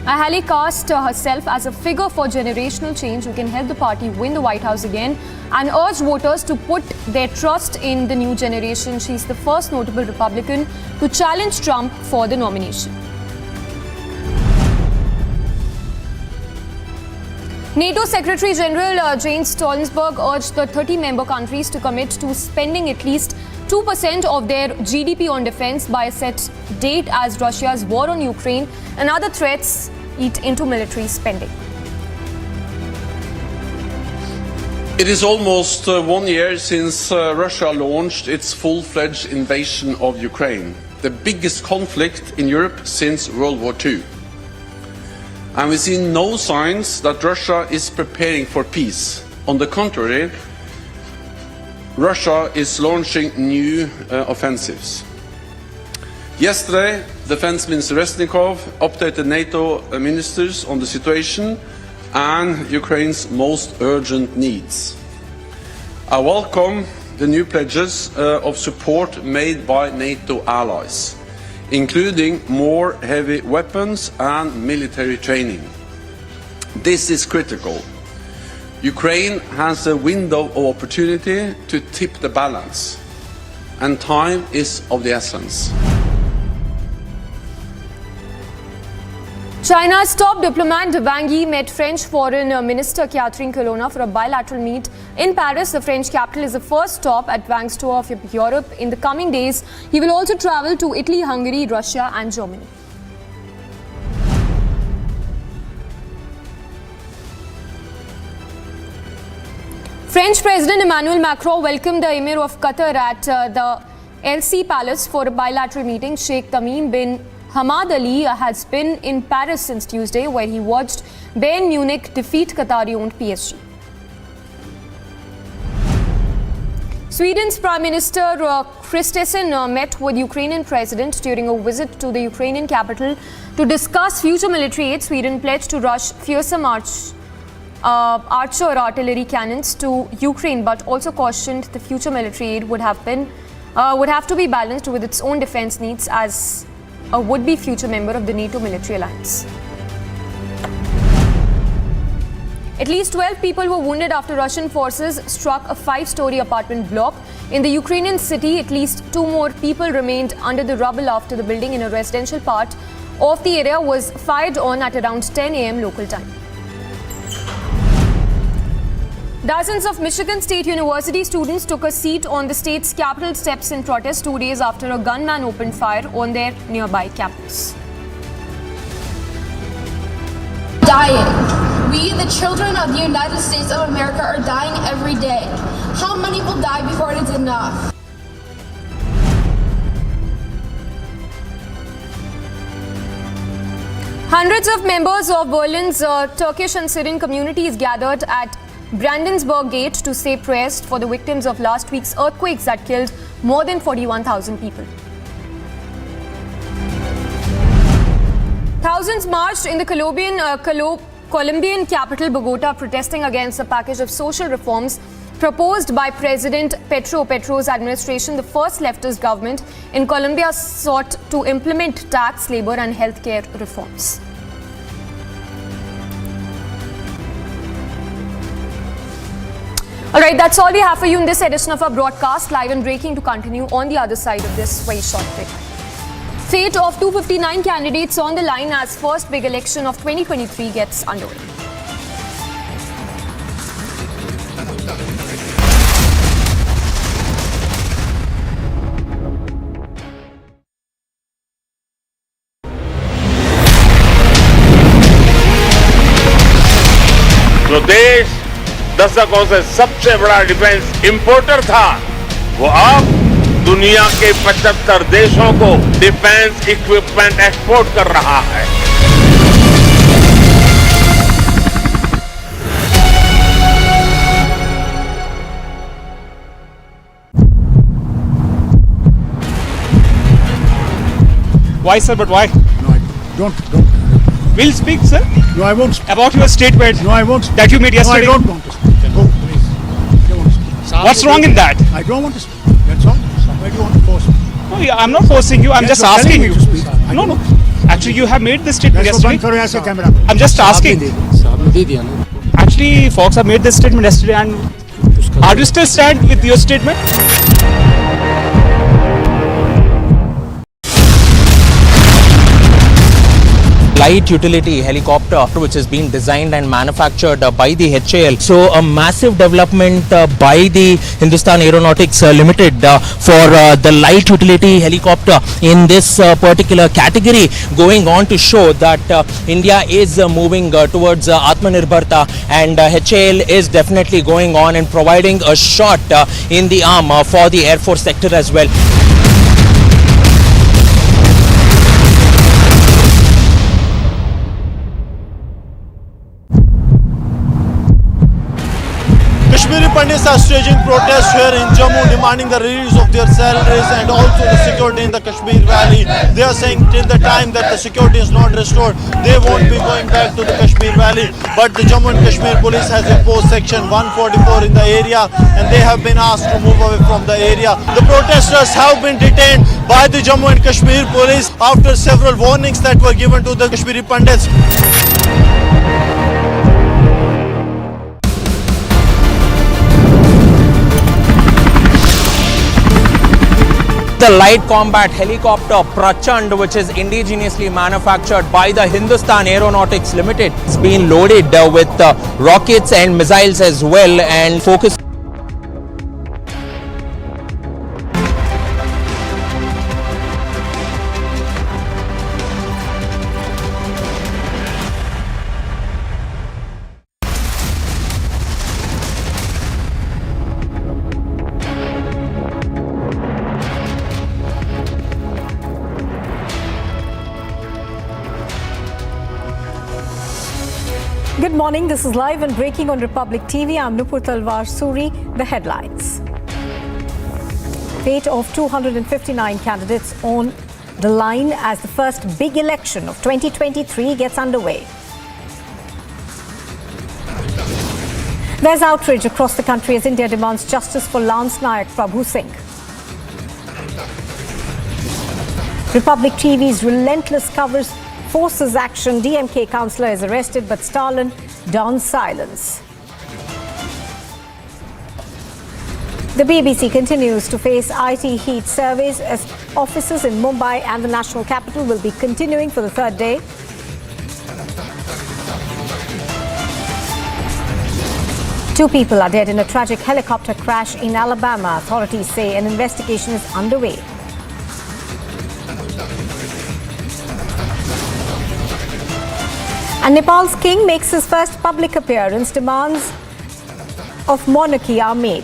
Haley cast herself as a figure for generational change who can help the party win the White House again and urged voters to put their trust in the new generation. She's the first notable Republican to challenge Trump for the nomination. NATO Secretary General Jens Stoltenberg urged the 30-member countries to commit to spending at least 2% of their GDP on defense by a set date as Russia's war on Ukraine and other threats eat into military spending. It is almost 1 year since Russia launched its full-fledged invasion of Ukraine, the biggest conflict in Europe since World War II. And we see no signs that Russia is preparing for peace. On the contrary, Russia is launching new offensives. Yesterday, Defense Minister Resnikov updated NATO ministers on the situation and Ukraine's most urgent needs. I welcome the new pledges of support made by NATO allies, including more heavy weapons and military training. This is critical. Ukraine has a window of opportunity to tip the balance, and time is of the essence. China's top diplomat Wang Yi met French Foreign Minister Catherine Colonna for a bilateral meet in Paris. The French capital is the first stop at Wang's tour of Europe. In the coming days, he will also travel to Italy, Hungary, Russia and Germany. French President Emmanuel Macron welcomed the Emir of Qatar at the LC Palace for a bilateral meeting. Sheikh Tamim bin Hamad Ali has been in Paris since Tuesday, where he watched Bayern Munich defeat Qatari-owned PSG. Sweden's Prime Minister Kristersson met with Ukrainian President during a visit to the Ukrainian capital to discuss future military aid. Sweden pledged to rush fearsome Archer artillery cannons to Ukraine, but also cautioned the future military aid would have to be balanced with its own defense needs as a would-be future member of the NATO military alliance. At least 12 people were wounded after Russian forces struck a 5-story apartment block in the Ukrainian city. At least 2 more people remained under the rubble after the building in a residential part of the area was fired on at around 10 a.m. local time. Dozens of Michigan State University students took a seat on the state's Capitol steps in protest 2 days after a gunman opened fire on their nearby campus. Dying. We, the children of the United States of America, are dying every day. How many will die before it is enough? Hundreds of members of Berlin's Turkish and Syrian communities gathered at Brandenburg Gate to say prayers for the victims of last week's earthquakes that killed more than 41,000 people. Thousands marched in the Colombian capital Bogota protesting against a package of social reforms proposed by President Petro's administration. The first leftist government in Colombia sought to implement tax, labor and healthcare reforms. All right. Alright, that's all we have for you in this edition of our broadcast, live and breaking, to continue on the other side of this very short break. Fate of 259 candidates on the line as first big election of 2023 gets underway. जो देश दशकों से सबसे बड़ा defence importer था, वो अब दुनिया के 75 देशों को डिफेंस इक्विपमेंट एक्सपोर्ट कर रहा है। Why, sir? But why? No, don't. We'll speak, sir. No, I won't speak. About your statement. No, I won't speak. That you made yesterday. No, I don't want to speak. Go, please. I don't want to speak. What's wrong in that? I don't want to speak. That's all. Why do you want to force me? No, yeah, I'm not forcing you. I'm Yes, just you're asking telling you. me to speak. No. Actually, you have made this statement That's what yesterday. I'm camera. I'm just asking. Actually, folks have made this statement yesterday, and are you still stand with your statement? Light utility helicopter which has been designed and manufactured by the HAL. So a massive development by the Hindustan Aeronautics Limited for the light utility helicopter in this particular category, going on to show that India is moving towards Atmanirbharta, and HAL is definitely going on and providing a shot in the arm for the Air Force sector as well. Kashmiri Pandits are staging protests here in Jammu, demanding the release of their salaries and also the security in the Kashmir Valley. They are saying till the time that the security is not restored, they won't be going back to the Kashmir Valley. But the Jammu and Kashmir police has imposed section 144 in the area, and they have been asked to move away from the area. The protesters have been detained by the Jammu and Kashmir police after several warnings that were given to the Kashmiri Pandits. The light combat helicopter Prachand, which is indigenously manufactured by the Hindustan Aeronautics Limited, it's been loaded with rockets and missiles as well, and focused. Good morning. This is live and breaking on Republic TV. I'm Nupur Talwar Suri. The headlines. Fate of 259 candidates on the line as the first big election of 2023 gets underway. There's outrage across the country as India demands justice for Lance Nayak Prabhu Singh. Republic TV's relentless coverage forces action. DMK Councilor is arrested, but Stalin dons silence. The BBC continues to face IT heat surveys as offices in Mumbai and the national capital will be continuing for the third day. Two people are dead in a tragic helicopter crash in Alabama. Authorities say an investigation is underway. And Nepal's king makes his first public appearance. Demands of monarchy are made.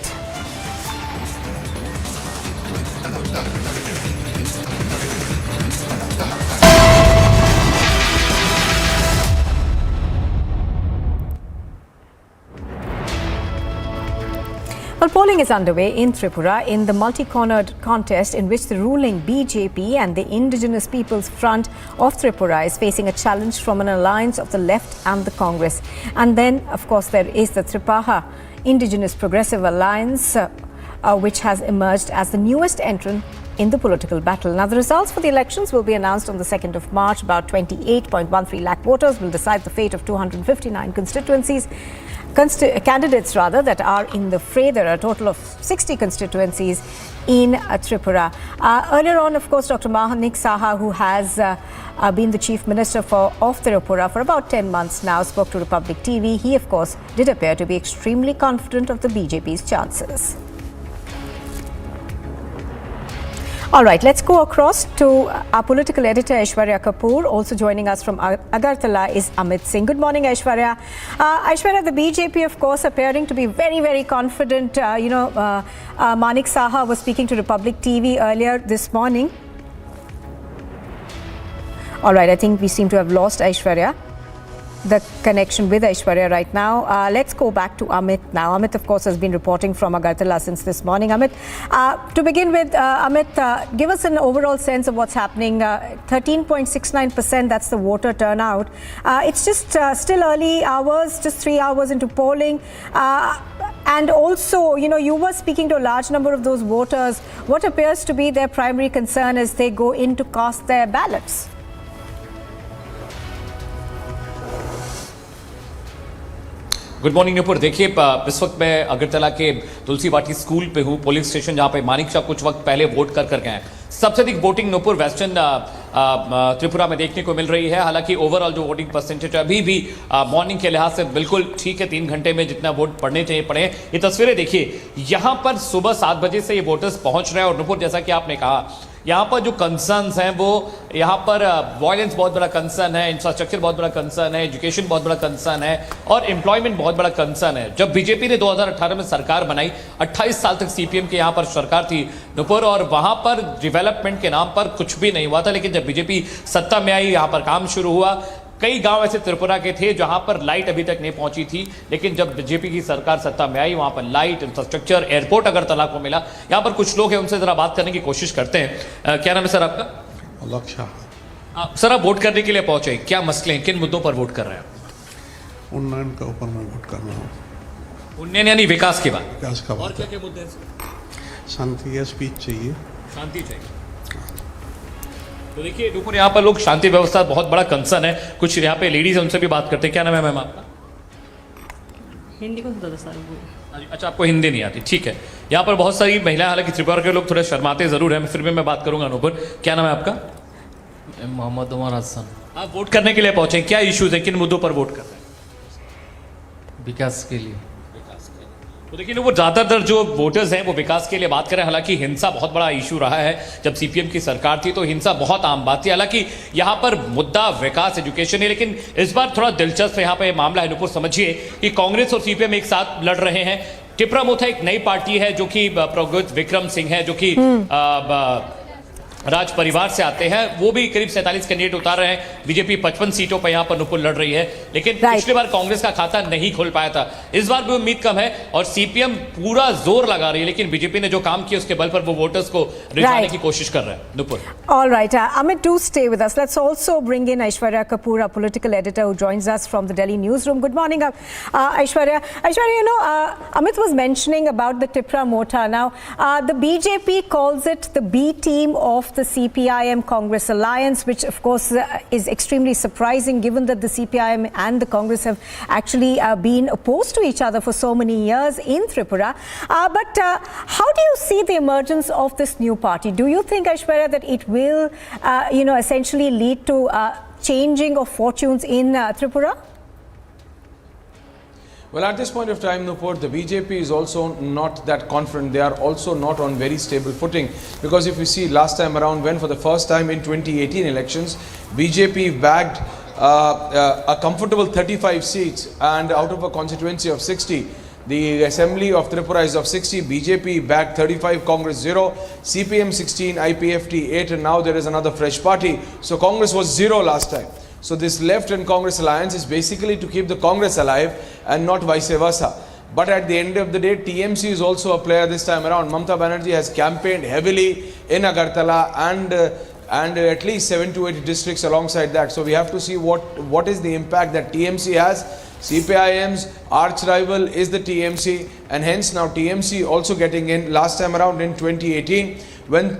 Well, polling is underway in Tripura in the multi-cornered contest in which the ruling BJP and the Indigenous People's Front of Tripura is facing a challenge from an alliance of the left and the Congress. And then, of course, there is the Tripura Indigenous Progressive Alliance, which has emerged as the newest entrant in the political battle. Now, the results for the elections will be announced on the 2nd of March. About 28.13 lakh voters will decide the fate of 259 constituencies. candidates rather that are in the fray. There are a total of 60 constituencies in Tripura. Earlier on, of course, Dr. Manik Saha, who has been the Chief Minister of Tripura for about 10 months now, spoke to Republic TV. He, of course, did appear to be extremely confident of the BJP's chances. All right, let's go across to our political editor, Aishwarya Kapoor. Also joining us from Agartala is Amit Singh. Good morning, Aishwarya. Aishwarya, the BJP, of course, appearing to be very, very confident. Manik Saha was speaking to Republic TV earlier this morning. All right, I think we seem to have lost Aishwarya, the connection with Aishwarya right now. Let's go back to Amit now. Amit, of course, has been reporting from Agartala since this morning. Amit, to begin with, Amit, give us an overall sense of what's happening. 13.69%, that's the voter turnout. It's just still early hours, just 3 hours into polling. And also, you were speaking to a large number of those voters. What appears to be their primary concern as they go in to cast their ballots? Good morning Nupur. देखिए, इस वक्त मैं अगरतला के तुलसी वाटी school पे हूँ, polling station जहाँ पे मानिक शाह कुछ वक्त पहले वोट कर गए हैं। सबसे अधिक वोटिंग नुपुर वेस्टर्न त्रिपुरा में देखने को मिल रही है। हालांकि ओवरऑल जो वोटिंग परसेंटेज अभी भी मॉर्निंग के लिहाज से बिल्कुल ठीक है। 3 घंटे में जितना वोट पड़ने चाहिए पड़े। ये तस्वीरें देखिए, यहाँ पर सुबह 7 बजे से ये वोटर्स पहुंच रहे हैं। और नुपुर, जैसा कि आपने कहा, यहाँ पर जो कंसर्न्स हैं वो यहाँ पर वायलेंस बहुत बड़ा कंसर्न है, इंफ्रास्ट्रक्चर बहुत बड़ा कंसर्न है, एजुकेशन बहुत बड़ा कंसर्न है और एम्प्लॉयमेंट बहुत बड़ा कंसर्न है। जब बीजेपी ने 2018 में सरकार बनाई, 28 साल तक सीपीएम के यहाँ पर सरकार थी नुपुर, और वहाँ पर डेवलपमेंट के नाम पर कुछ भी नहीं हुआ था। लेकिन जब बीजेपी सत्ता में आई, यहाँ पर काम शुरू हुआ। कई गांव ऐसे त्रिपुरा के थे जहां पर लाइट अभी तक नहीं पहुंची थी, लेकिन जब बीजेपी की सरकार सत्ता में आई, वहां पर लाइट, इंफ्रास्ट्रक्चर, एयरपोर्ट अगरतला को मिला। यहां पर कुछ लोग हैं, उनसे जरा बात करने की कोशिश करते हैं। क्या नाम है सर आपका? लक्ष्य। सर, आप वोट करने के लिए पहुंचे, क्या मसले हैं, किन मुद्दों पर वोट कर रहे हैं? उन्नयन के ऊपर मैं वोट कर रहा हूँ। उन्नयन यानी विकास की बात? विकास का बात। और क्या क्या मुद्दे हैं? शांति या स्पीच चाहिए। शांति चाहिए। तो देखिए नुपुर, यहाँ पर लोग शांति व्यवस्था बहुत बड़ा कंसर्न है। कुछ यहाँ पे लेडीज है, उनसे भी बात करते हैं। क्या नाम है मैम आपका? हिंदी को सर। अच्छा, आपको हिंदी नहीं आती, ठीक है। यहाँ पर बहुत सारी महिलाएं, हालांकि त्रिपुरा के लोग थोड़े शर्माते जरूर हैं, फिर भी मैं बात करूंगा नुपुर। क्या नाम है आपका? मोहम्मद उमर हसन। आप वोट करने के लिए पहुंचे, क्या इश्यूज है, किन मुद्दों पर वोट कर रहे हैं? विकास के लिए। तो देखिए वो ज़्यादातर जो वोटर्स हैं वो विकास के लिए बात करें। हालांकि हिंसा बहुत बड़ा इशू रहा है। जब सीपीएम की सरकार थी तो हिंसा बहुत आम बात थी। हालांकि यहाँ पर मुद्दा विकास, एजुकेशन है। लेकिन इस बार थोड़ा दिलचस्प यहाँ पे मामला है नुपुर। समझिए कि कांग्रेस और सीपीएम एक साथ लड़ रहे हैं। टिपरा मोथा एक नई पार्टी है जो कि प्रद्योत विक्रम सिंह है, जो कि राज परिवार से आते हैं। वो भी करीब 47 कैंडिडेट उतार रहे हैं। बीजेपी 55 सीटों पर यहाँ पर नुपुर लड़ रही है। लेकिन पिछली बार कांग्रेस का खाता नहीं खोल पाया था, इस बार भी उम्मीद कम है और सीपीएम पूरा जोर लगा रही है। लेकिन बीजेपी ने जो काम किया उसके बल पर वो वोटर्स को रिझाने की कोशिश कर रहे हैं Nupur. All right, Amit, do stay with us. Let's also bring in Aishwarya Kapoor, a political editor who joins us from the Delhi newsroom. Good morning, Aishwarya. Aishwarya, Amit was mentioning about the Tripura Mota. Now, the BJP calls it the B team of the CPIM Congress alliance, which of course is extremely surprising given that the CPIM and the Congress have actually been opposed to each other for so many years in Tripura. But how do you see the emergence of this new party? Do you think, Aishwarya, that it will, essentially lead to changing of fortunes in Tripura? Well, at this point of time, Nupur, the BJP is also not that confident. They are also not on very stable footing, because if you see last time around, when for the first time in 2018 elections, BJP bagged a comfortable 35 seats, and out of a constituency of 60, the assembly of Tripura is of 60, BJP bagged 35, Congress 0, CPM 16, IPFT 8, and now there is another fresh party. So Congress was 0 last time. So this left and Congress alliance is basically to keep the Congress alive and not vice versa. But at the end of the day, TMC is also a player this time around. Mamata Banerjee has campaigned heavily in Agartala and at least 7 to 8 districts alongside that. So we have to see what is the impact that TMC has. CPIM's arch rival is the TMC, and hence now TMC also getting in. Last time around in 2018, when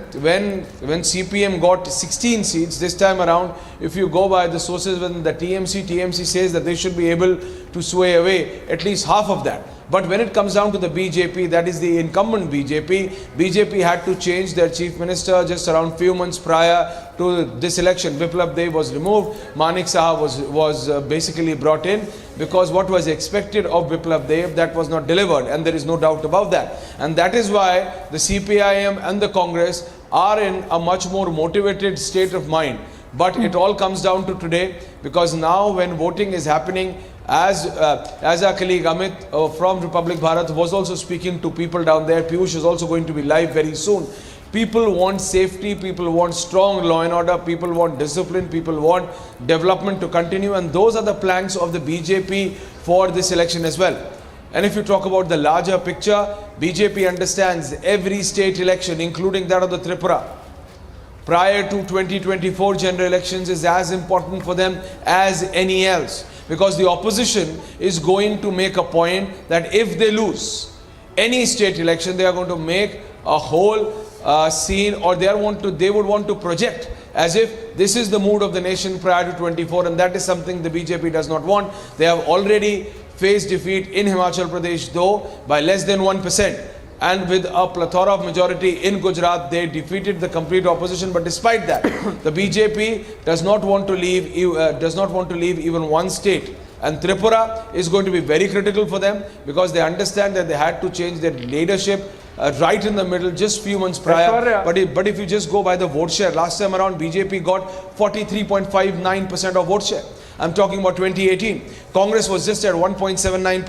CPM got 16 seats, this time around, if you go by the sources within the TMC says that they should be able to sway away at least half of that. But when it comes down to the BJP, that is the incumbent BJP had to change their chief minister just around few months prior to this election. Biplab Deb was removed, Manik Saha was basically brought in, because what was expected of Biplab Deb, that was not delivered, and there is no doubt about that. And that is why the CPIM and the Congress are in a much more motivated state of mind. But it all comes down to today, because now when voting is happening, as our colleague Amit from Republic Bharat was also speaking to people down there, Piyush is also going to be live very soon. People want safety, people want strong law and order, people want discipline, people want development to continue, and those are the planks of the BJP for this election as well. And if you talk about the larger picture, BJP understands every state election, including that of the Tripura, prior to 2024 general elections, is as important for them as any else. Because the opposition is going to make a point that if they lose any state election, they are going to make a whole scene, or they would want to project as if this is the mood of the nation prior to 24, and that is something the BJP does not want. They have already faced defeat in Himachal Pradesh, though by less than 1%. And with a plethora of majority in Gujarat, they defeated the complete opposition. But despite that, the BJP does not want to leave even one state. And Tripura is going to be very critical for them, because they understand that they had to change their leadership right in the middle, just few months prior. But if you just go by the vote share, last time around BJP got 43.59% of vote share. I'm talking about 2018. Congress was just at 1.79%.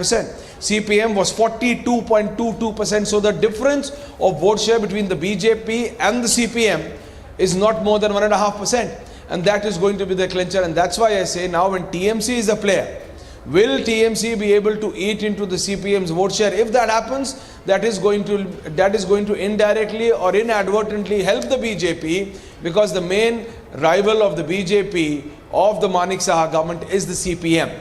CPM was 42.22%. So the difference of vote share between the BJP and the CPM is not more than 1.5%. And that is going to be the clincher. And that's why I say now when TMC is a player, will TMC be able to eat into the CPM's vote share? If that happens, that is going to indirectly or inadvertently help the BJP, because the main rival of the BJP of the Manik Saha government is the CPM.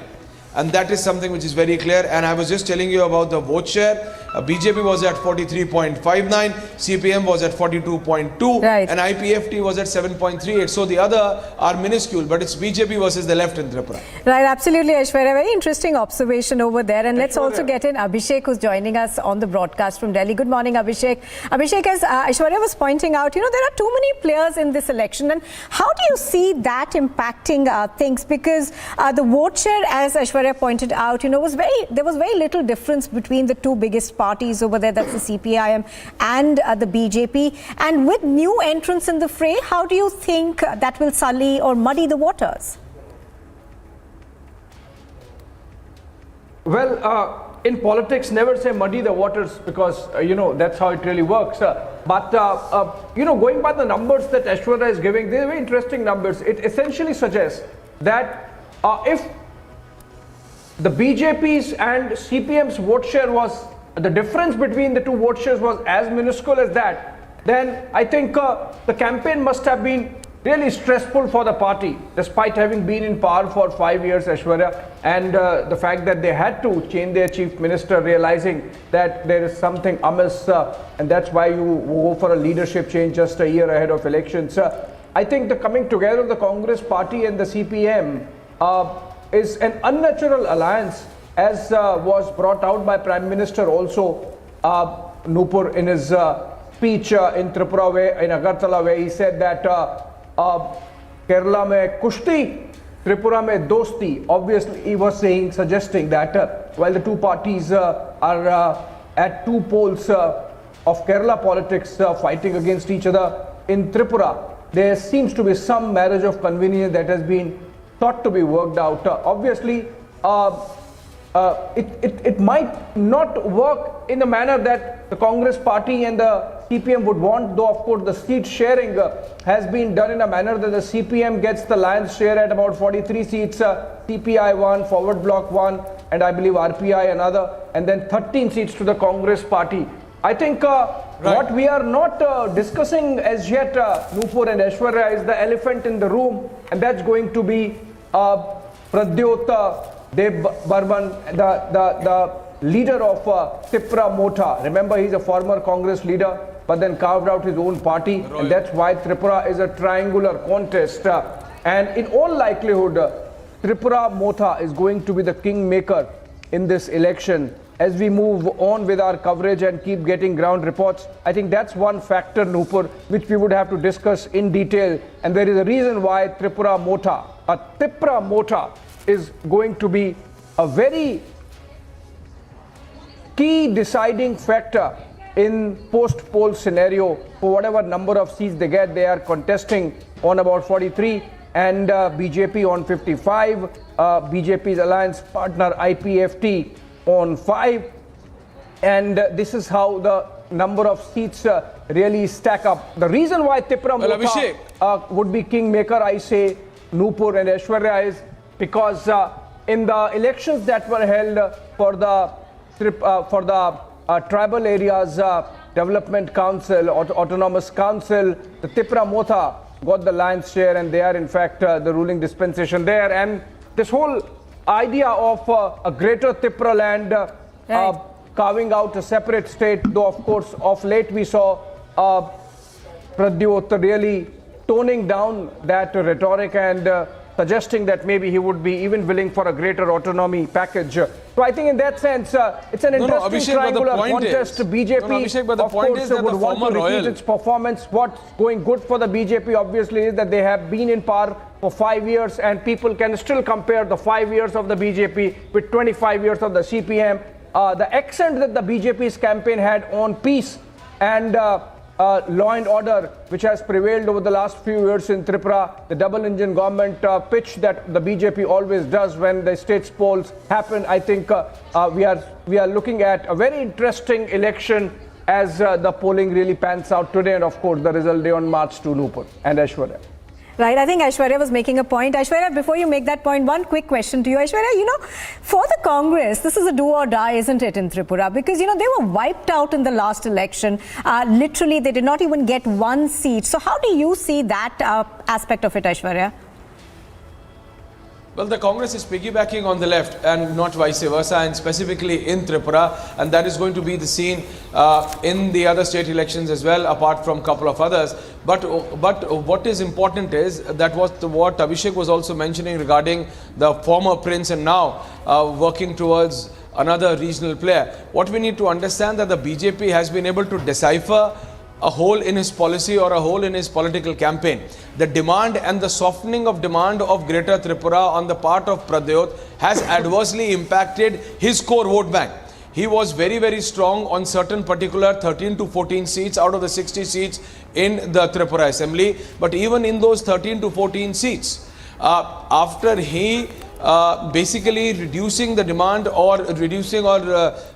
And that is something which is very clear. And I was just telling you about the vote share. BJP was at 43.59, CPM was at 42.2, right, and IPFT was at 7.38. So the other are minuscule, but it's BJP versus the left in Tripura. Right, absolutely, Aishwarya. Very interesting observation over there. And let's also get in Abhishek, who's joining us on the broadcast from Delhi. Good morning, Abhishek. Abhishek, as Aishwarya was pointing out, there are too many players in this election. And how do you see that impacting things? Because the vote share, as Aishwarya pointed out, there was very little difference between the two biggest parties over there, that's the CPIM and the BJP. And with new entrants in the fray, how do you think that will sully or muddy the waters? Well, in politics, never say muddy the waters, because, that's how it really works. But going by the numbers that Aishwarya is giving, they're very interesting numbers. It essentially suggests that if the BJP's and CPM's vote share was, the difference between the two vote shares was as minuscule as that, then I think the campaign must have been really stressful for the party, despite having been in power for 5 years, Aishwarya, and the fact that they had to change their chief minister, realizing that there is something amiss, and that's why you go for a leadership change just a year ahead of elections. I think the coming together of the Congress party and the CPM is an unnatural alliance, as was brought out by Prime Minister also, Nupur, in his speech in Tripura, in Agartala, where he said that Kerala mein kushti, Tripura mein dosti. Obviously, he was suggesting that while the two parties are at two poles of Kerala politics fighting against each other, in Tripura, there seems to be some marriage of convenience that has been thought to be worked out. Obviously, it might not work in the manner that the Congress party and the CPM would want, though of course the seat sharing has been done in a manner that the CPM gets the lion's share at about 43 seats, CPI 1, Forward Bloc 1, and I believe RPI another, and then 13 seats to the Congress party. I think what we are not discussing as yet, Nupur and Aishwarya, is the elephant in the room, and that's going to be Pradyot Deb Barman, the leader of Tripura Mota. Remember, he's a former Congress leader, but then carved out his own party, and that's why Tripura is a triangular contest. And in all likelihood, Tripura Motha is going to be the kingmaker in this election. As we move on with our coverage and keep getting ground reports, I think that's one factor, Nupur, which we would have to discuss in detail. And there is a reason why Tripura Motha is going to be a very key deciding factor in post-poll scenario. For whatever number of seats they get, they are contesting on about 43 and BJP on 55, BJP's alliance partner IPFT on 5, and this is how the number of seats really stack up. The reason why Tripura Motha would be kingmaker, I say, Nupur and Aishwarya, is because in the elections that were held for the tribal areas development council or autonomous council, the Tripura Motha got the lion's share, and they are in fact the ruling dispensation there. And this whole idea of a greater Tripura land carving out a separate state, though of course of late we saw Pradyot really toning down that rhetoric and suggesting that maybe he would be even willing for a greater autonomy package. So I think in that sense, it's an interesting triangular contest. BJP, of course, would want to repeat its performance. What's going good for the BJP, obviously, is that they have been in power for 5 years, and people can still compare the 5 years of the BJP with 25 years of the CPM. The accent that the BJP's campaign had on peace and law and order, which has prevailed over the last few years in Tripura, the double engine government pitch that the BJP always does when the states polls happen. I think we are looking at a very interesting election as the polling really pans out today, and of course the result day on March 2, Nupur and Aishwarya. Right, I think Aishwarya was making a point. Aishwarya, before you make that point, one quick question to you. Aishwarya, for the Congress, this is a do or die, isn't it, in Tripura? Because, they were wiped out in the last election. Literally, they did not even get one seat. So how do you see that aspect of it, Aishwarya? Well, the Congress is piggybacking on the left and not vice versa, and specifically in Tripura, and that is going to be the scene in the other state elections as well, apart from a couple of others. But what is important is that what Abhishek was also mentioning regarding the former prince and now working towards another regional player. What we need to understand that the BJP has been able to decipher a hole in his policy or a hole in his political campaign. The demand and the softening of demand of Greater Tripura on the part of Pradyot has adversely impacted his core vote bank. He was very, very strong on certain particular 13 to 14 seats out of the 60 seats in the Tripura Assembly. But even in those 13 to 14 seats, after he basically reducing the demand or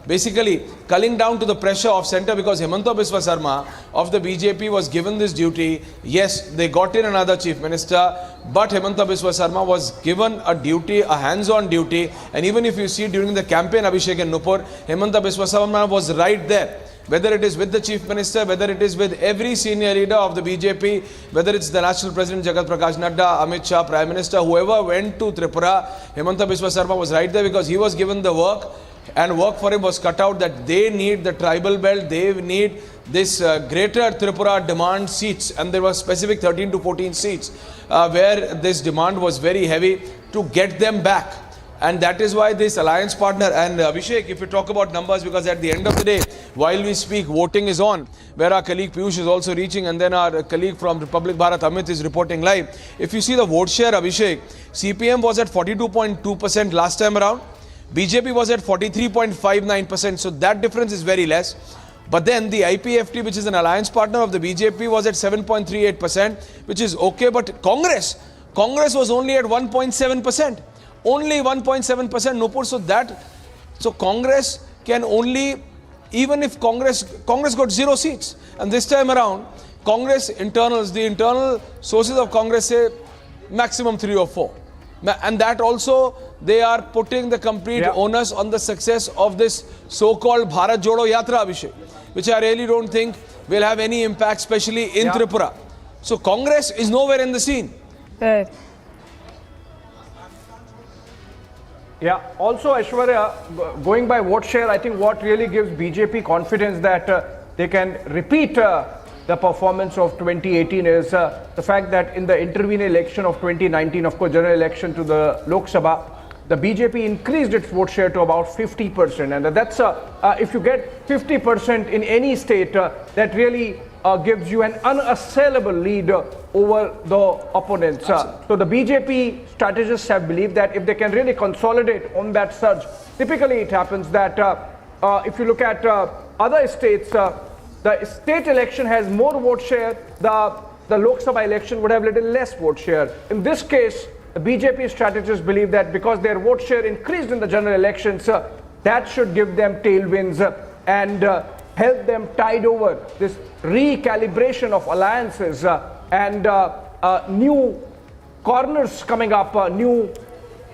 basically culling down to the pressure of centre, because Himanta Biswa Sarma of the BJP was given this duty. Yes, they got in another chief minister, but Himanta Biswa Sarma was given a duty, a hands-on duty. And even if you see during the campaign, Abhishek and Nupur, Himanta Biswa Sarma was right there. Whether it is with the Chief Minister, whether it is with every senior leader of the BJP, whether it's the National President Jagat Prakash Nadda, Amit Shah, Prime Minister, whoever went to Tripura, Himanta Biswa Sarma was right there because he was given the work, and work for him was cut out that they need the tribal belt, they need this greater Tripura demand seats, and there were specific 13 to 14 seats where this demand was very heavy to get them back. And that is why this alliance partner, and Abhishek, if you talk about numbers, because at the end of the day, while we speak, voting is on, where our colleague Piyush is also reaching, and then our colleague from Republic Bharat, Amit, is reporting live. If you see the vote share, Abhishek, CPM was at 42.2% last time around, BJP was at 43.59%, so that difference is very less. But then the IPFT, which is an alliance partner of the BJP, was at 7.38%, which is okay, but Congress was only at 1.7%. Only 1.7% Nupur, so Congress can only, even if Congress got 0 seats, and this time around, Congress internals, the internal sources of Congress say maximum 3 or 4. And that also, they are putting the complete onus on the success of this so-called Bharat Jodo Yatra, Abhishek, which I really don't think will have any impact, especially in Tripura. So Congress is nowhere in the scene. Yeah, also Aishwarya, going by vote share, I think what really gives BJP confidence that they can repeat the performance of 2018 is the fact that in the intervening election of 2019, of course, general election to the Lok Sabha, the BJP increased its vote share to about 50%. And that's, if you get 50% in any state, that really gives you an unassailable lead over the opponents. So the BJP strategists have believed that if they can really consolidate on that surge, typically it happens that if you look at other states, the state election has more vote share, the Lok Sabha election would have little less vote share. In this case, the BJP strategists believe that because their vote share increased in the general elections, that should give them tailwinds and help them tide over this recalibration of alliances and new corners coming up, new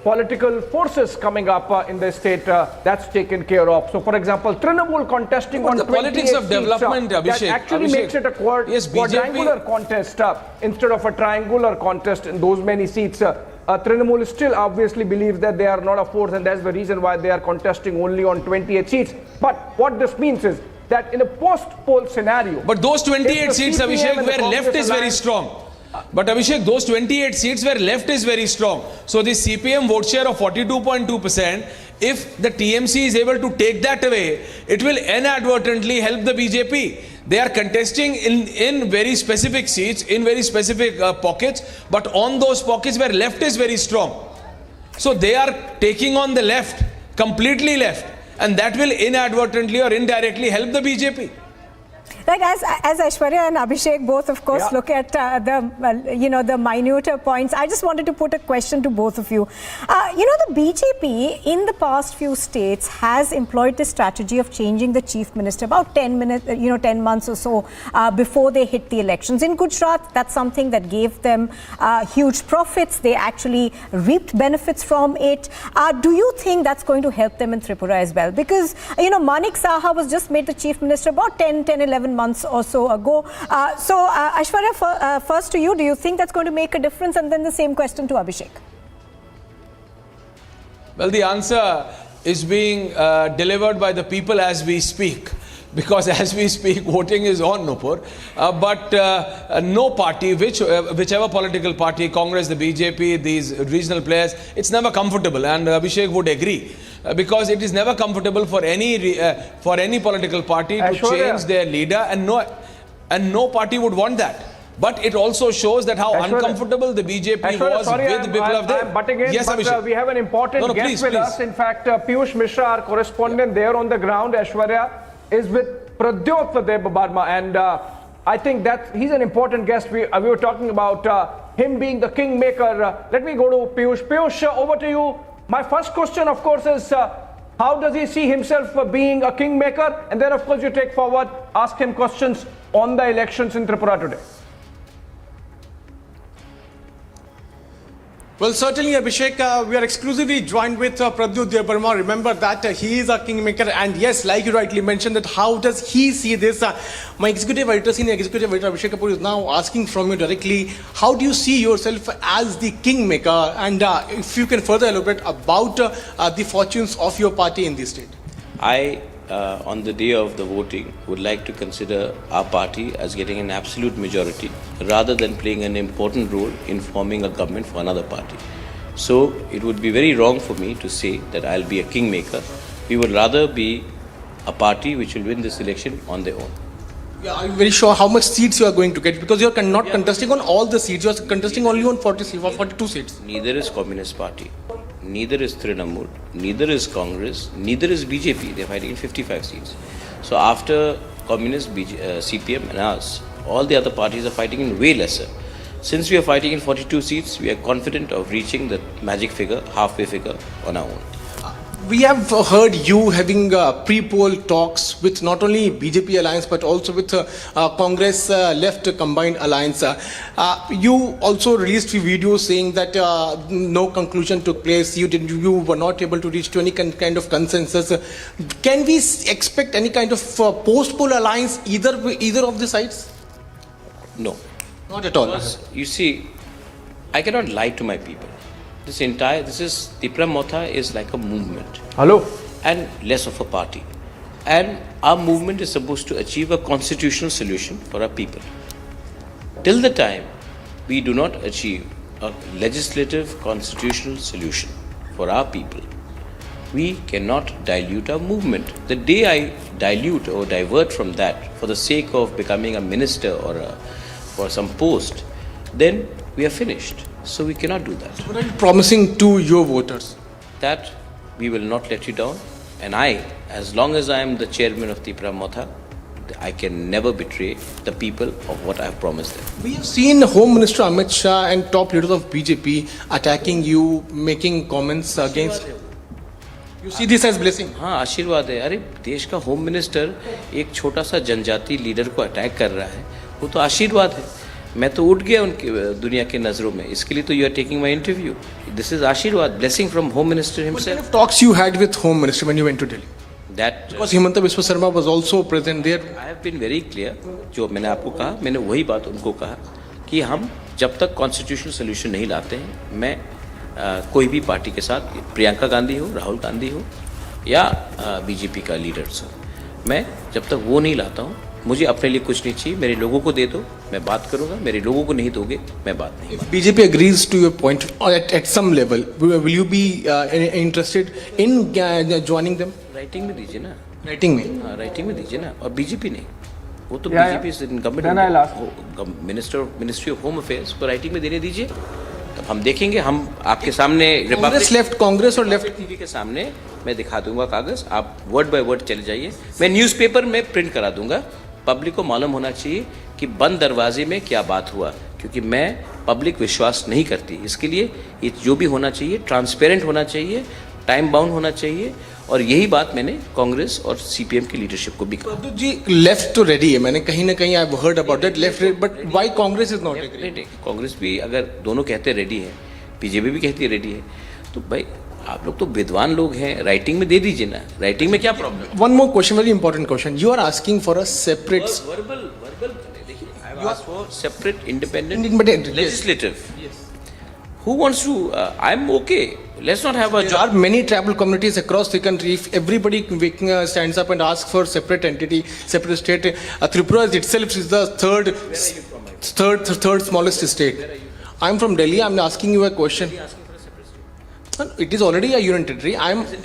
political forces coming up in the state, that's taken care of. So, for example, Trinamool contesting on the politics of development, that actually makes it a quadrangular contest instead of a triangular contest in those many seats. Trinamool still obviously believes that they are not a force, and that's the reason why they are contesting only on 28 seats. But what this means is that in a post-poll scenario... But those 28 seats, Abhishek, where left is very strong. But Abhishek, those 28 seats where left is very strong. So the CPM vote share of 42.2%, if the TMC is able to take that away, it will inadvertently help the BJP. They are contesting in very specific seats, in very specific pockets, but on those pockets where left is very strong. So they are taking on the left, completely left, and that will inadvertently or indirectly help the BJP. Like as Aishwarya and Abhishek both, of course, look at the minuter points. I just wanted to put a question to both of you. The BJP in the past few states has employed the strategy of changing the chief minister about 10 months or so before they hit the elections. In Gujarat, that's something that gave them huge profits. They actually reaped benefits from it. Do you think that's going to help them in Tripura as well? Because, Manik Saha was just made the chief minister about 11 months or so ago. So, Aishwarya, first to you, do you think that's going to make a difference? And then the same question to Abhishek. Well, the answer is being delivered by the people as we speak. Because as we speak, voting is on, Nupur. But no party, whichever political party, Congress, the BJP, these regional players, it's never comfortable. And Abhishek would agree. Because it is never comfortable for any political party to change their leader, and no party would want that. But it also shows that how uncomfortable the BJP was with people of them. But again, we have an important guest with us. In fact, Piyush Mishra, our correspondent there on the ground, Aishwarya, is with Pradyot Barma, and I think that he's an important guest. We were talking about him being the kingmaker. Let me go to Piyush. Piyush, over to you. My first question, of course, is how does he see himself being a kingmaker? And then, of course, you take forward, ask him questions on the elections in Tripura today. Well, certainly, Abhishek, we are exclusively joined with Pradyot Barma. Remember that he is a kingmaker, and yes, like you rightly mentioned, that how does he see this? My executive editor, senior executive editor Abhishek Kapoor, is now asking from you directly, how do you see yourself as the kingmaker? And if you can further elaborate about the fortunes of your party in this state. I, on the day of the voting, would like to consider our party as getting an absolute majority rather than playing an important role in forming a government for another party. So it would be very wrong for me to say that I'll be a kingmaker. We would rather be a party which will win this election on their own. Yeah, are you very sure how much seats you are going to get? Because you are not contesting on all the seats, you are contesting only on 42 seats. Neither is Communist Party, neither is Trinamool, neither is Congress, neither is BJP. They're fighting in 55 seats. So after Communist, CPM and us, all the other parties are fighting in way lesser. Since we are fighting in 42 seats, we are confident of reaching the magic figure, halfway figure on our own. We have heard you having pre-poll talks with not only BJP alliance but also with Congress left combined alliance. You also released few videos saying that no conclusion took place. You were not able to reach to any kind of consensus. Can we expect any kind of post-poll alliance either of the sides? No. Not at all. Because, you see, I cannot lie to my people. Tripura Mamata is like a movement. Hello. And less of a party. And our movement is supposed to achieve a constitutional solution for our people. Till the time we do not achieve a legislative constitutional solution for our people, we cannot dilute our movement. The day I dilute or divert from that for the sake of becoming a minister or some post, then we are finished. So we cannot do that. What are you promising to your voters? That we will not let you down. And as long as I am the chairman of Tripura Mamata, I can never betray the people of what I have promised them. We have seen Home Minister Amit Shah and top leaders of BJP attacking you, making comments against. You see this as blessing? हाँ, आशीर्वाद है. अरे देश का home minister एक छोटा सा जनजाति लीडर को अटैक कर रहा है, वो तो आशीर्वाद है. मैं तो उठ गया उनके दुनिया के नजरों में. इसके लिए तो you are taking my interview. This is आशीर्वाद, blessing from Home Minister himself. What kind of talks you had with Home Minister when you went to Delhi? That because Himanta Biswa Sarma was also present there. I have been very clear. जो मैंने आपको कहा, मैंने वही बात उनको कहा कि हम जब तक कॉन्स्टिट्यूशनल सोल्यूशन नहीं लाते हैं, मैं कोई भी पार्टी के साथ, प्रियंका गांधी हो, राहुल गांधी हो या बीजेपी का लीडर्स हो, मैं जब तक वो नहीं लाता हूँ, मुझे अपने लिए कुछ नहीं चाहिए. मेरे लोगों को दे दो, मैं बात करूंगा. मेरे लोगों को नहीं दोगे, मैं बात नहीं. BJP agrees to your point at some level. Will you be interested in joining them? Writing में दीजिए ना. राइटिंग में? हाँ, राइटिंग में दीजिए ना. और बीजेपी नहीं, वो तो बीजेपी से government ministry of home affairs को राइटिंग में देने दीजिए. तब हम देखेंगे. हम आपके सामने कांग्रेस और लेफ्ट टीवी के सामने मैं दिखा दूंगा कागज. आप वर्ड बाय वर्ड चले जाइए. मैं न्यूज़पेपर में प्रिंट करा दूंगा. पब्लिक को मालूम होना चाहिए कि बंद दरवाजे में क्या बात हुआ, क्योंकि मैं पब्लिक विश्वास नहीं करती. इसके लिए ये जो भी होना चाहिए ट्रांसपेरेंट होना चाहिए, टाइम बाउंड होना चाहिए. और यही बात मैंने कांग्रेस और सीपीएम की लीडरशिप को भी कहा. प्रद्योत जी, लेफ्ट तो रेडी है. मैंने कहीं ना कहीं I have heard about that left, but why Congress is not ready? Congress भी अगर दोनों कहते रेडी है, बीजेपी भी कहती है रेडी है, तो भाई आप लोग तो विद्वान लोग हैं, राइटिंग में दे दीजिए ना. राइटिंग में क्या problem? One more question, very important question. You are asking for a separate verbal. देखिए, I have asked for separate independent legislative. Who wants to? I'm okay. Let's not have a. There are many tribal communities across the country. If everybody stands up and asks for separate entity, separate state, Tripura itself is the third smallest state. I'm from Delhi. I'm asking you a question. It is already a union territory.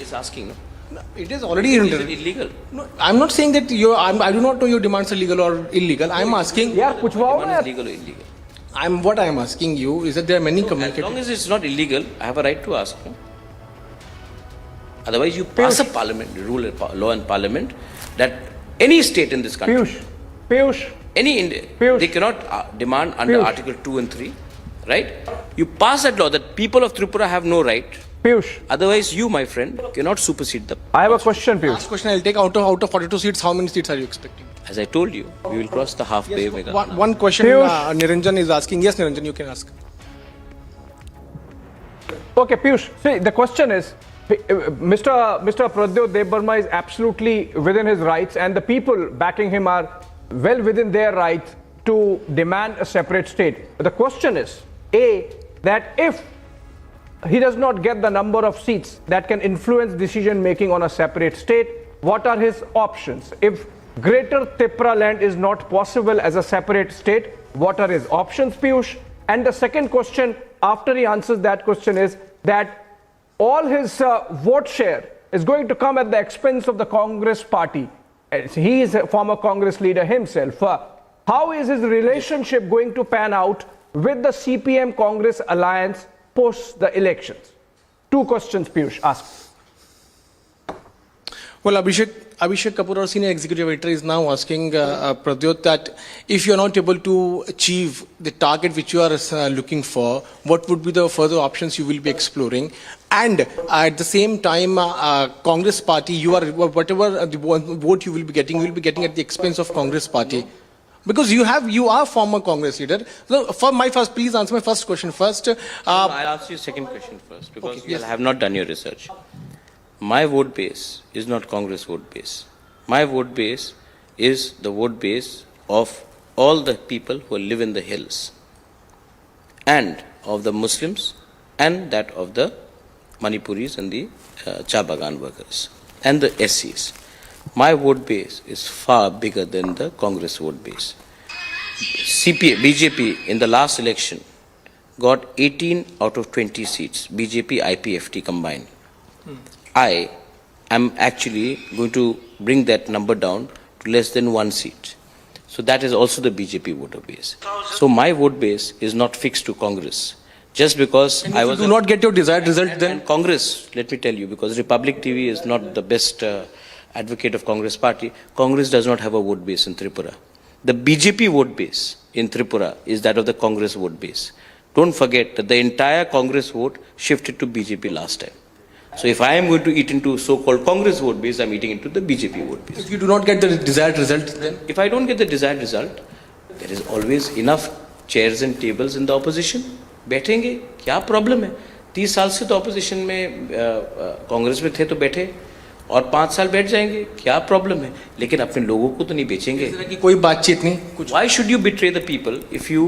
It's asking. No, it is already union territory. Is it illegal? No, I'm not saying that I do not know your demands are legal or illegal. I'm asking. यार पूछवाओ ना. Legal or illegal? What I am asking you is that there are many communities. As long as it's not illegal, I have a right to ask. Otherwise, you pass a parliament rule, law in parliament that any state in this country, Piyush, they cannot demand under Article 2 and 3, right? You pass that law that people of Tripura have no right. Piyush. Otherwise, you, my friend, cannot supersede them. I have a question, Piyush. Last question I'll take. Out of 42 seats, how many seats are you expecting? As I told you, we will cross the halfway. One question Niranjan is asking. Yes, Niranjan, you can ask. Okay, Piyush. See, the question is, Mr. Pradyot Debarma is absolutely within his rights, and the people backing him are well within their rights to demand a separate state. But the question is, that if he does not get the number of seats that can influence decision making on a separate state, what are his options? If Greater Tripura land is not possible as a separate state, what are his options, Piyush? And the second question, after he answers that question, is that all his vote share is going to come at the expense of the Congress party. He is a former Congress leader himself. How is his relationship going to pan out with the CPM Congress alliance post the elections? Two questions, Piyush, ask. Well, Abhishek Kapoor, our senior executive editor, is now asking Pradyot that if you are not able to achieve the target which you are looking for, what would be the further options you will be exploring? And at the same time, Congress party, you are whatever the vote you will be getting at the expense of Congress party. Because you are former Congress leader. So please answer my first question first. I'll ask you second question first, because you have not done your research. My vote base is not Congress vote base. My vote base is the vote base of all the people who live in the hills, and of the Muslims, and that of the Manipuris and the Cha Bagan workers, and the SCs. my vote base is far bigger than the Congress vote base. BJP in the last election got 18 out of 20 seats, BJP, IPFT combined. I am actually going to bring that number down to less than 1 seat. So that is also the BJP voter base. So my vote base is not fixed to Congress. Just because and if you do not get your desired result, then Congress, let me tell you, because Republic TV is not the best advocate of Congress party, Congress does not have a vote base in Tripura. The BJP vote base in Tripura is that of the Congress vote base. Don't forget that the entire Congress vote shifted to BJP last time. So if I am going to eat into so-called Congress vote base, I am eating into the BJP vote base. If you do not get the desired result, then? If I don't get the desired result, there is always enough chairs and tables in the opposition. बैठेंगे, क्या problem है? 30 साल से तो opposition में कांग्रेस में थे तो बैठे और 5 साल बैठ जाएंगे, क्या प्रॉब्लम है? लेकिन अपने लोगों को तो नहीं बेचेंगे. कोई बातचीत नहीं. Why should you betray the people if you?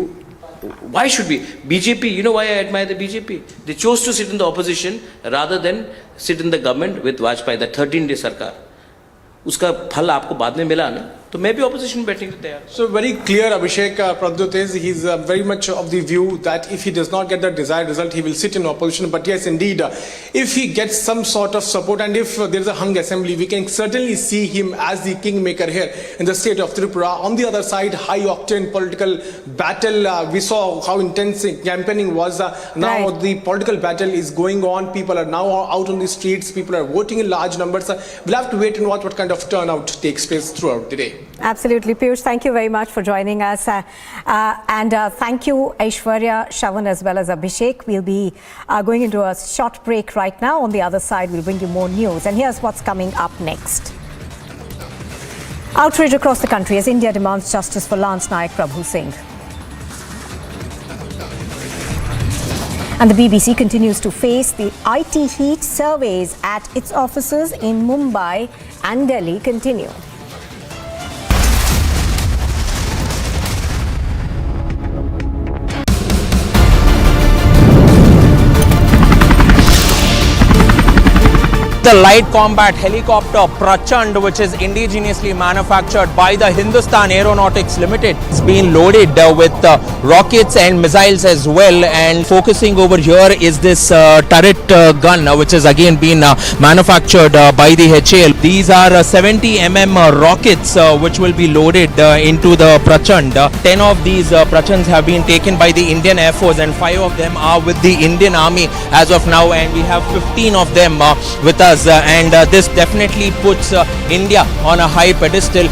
Why should we? BJP, you know why I admire the BJP? They chose to sit in the opposition rather than sit in the government with Vajpayee, the 13-day sarkar. उसका फल आपको बाद में मिला ना, तो मैं भी opposition में बैठने के लिए तैयार. So very clear, Abhishek Pradyot is he's very much of the view that if he does not get the desired result, he will sit in opposition. But yes, indeed, if he gets some sort of support and if there is a hung assembly, we can certainly see him as the kingmaker here in the state of Tripura. On the other side, high-octane political battle. We saw how intense campaigning was. Now the political battle is going on. People are now out on the streets. People are voting in large numbers. We'll have to wait and watch what kind of turnout takes place throughout the day. Absolutely, Piyush. Thank you very much for joining us. And thank you, Aishwarya, Shavan, as well as Abhishek. We'll be going into a short break right now. On the other side, we'll bring you more news. And here's what's coming up next. Outrage across the country as India demands justice for Lance Naik Prabhu Singh. And the BBC continues to face the IT heat. Surveys at its offices in Mumbai and Delhi continue. The light combat helicopter Prachand, which is indigenously manufactured by the Hindustan Aeronautics Limited, it's been loaded with rockets and missiles as well. And focusing over here is this turret gun, which has again been manufactured by the HAL. These are 70 rockets which will be loaded into the Prachand. 10 of these Prachands have been taken by the Indian Air Force and 5 of them are with the Indian Army as of now, and we have 15 of them with us. And this definitely puts India on a high pedestal.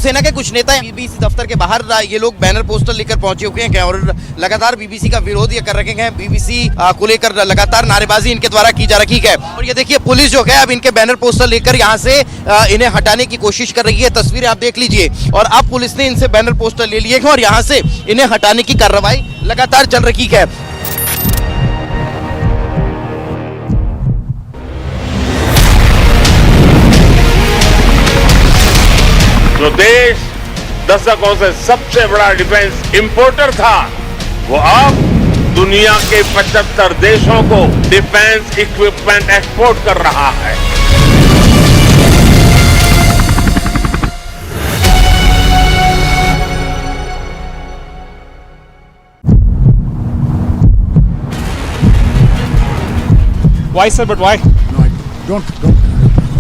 सेना के कुछ नेता BBC दफ्तर के बाहर ये लोग banner poster लेकर पहुंचे हुए हैं और लगातार बीबीसी का विरोध ये कर रखे हैं. बीबीसी को लेकर लगातार नारेबाजी इनके द्वारा की जा रही है. और ये देखिए पुलिस जो है अब इनके बैनर पोस्टर लेकर यहां से इन्हें हटाने की कोशिश कर रही है. तस्वीरें आप देख लीजिए. और अब पुलिस ने इनसे बैनर पोस्टर ले लिए हैं और यहां से इन्हें हटाने की कार्रवाई लगातार चल रही है. जो देश दशकों से सबसे बड़ा डिफेंस इंपोर्टर था, वो अब दुनिया के 75 देशों को डिफेंस इक्विपमेंट एक्सपोर्ट कर रहा है. Why, sir? But why? No, don't.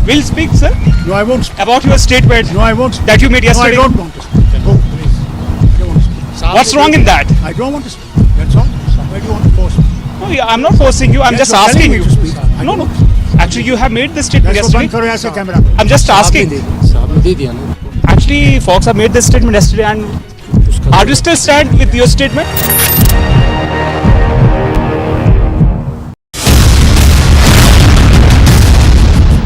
We'll speak, sir. No, I won't speak. About your statement. No, I won't speak. That you made yesterday. No, I don't want to speak. Go, please. I don't want to speak. What's wrong in that? I don't want to speak. That's all. Why do you want to force me? No, I'm not forcing you. I'm Yes, just you're asking telling you. me to speak. No. Actually, you have made this statement That's yesterday. करो ऐसे camera. I'm just asking. Actually, folks have made this statement yesterday, and are you still stand with your statement?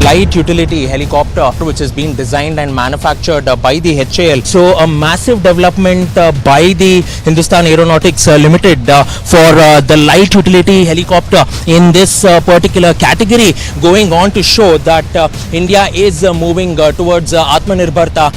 Light utility helicopter which is being designed and manufactured by the HAL. So a massive development by the Hindustan Aeronautics Limited for the light utility helicopter in this particular category, going on to show that India is moving towards Atmanirbharta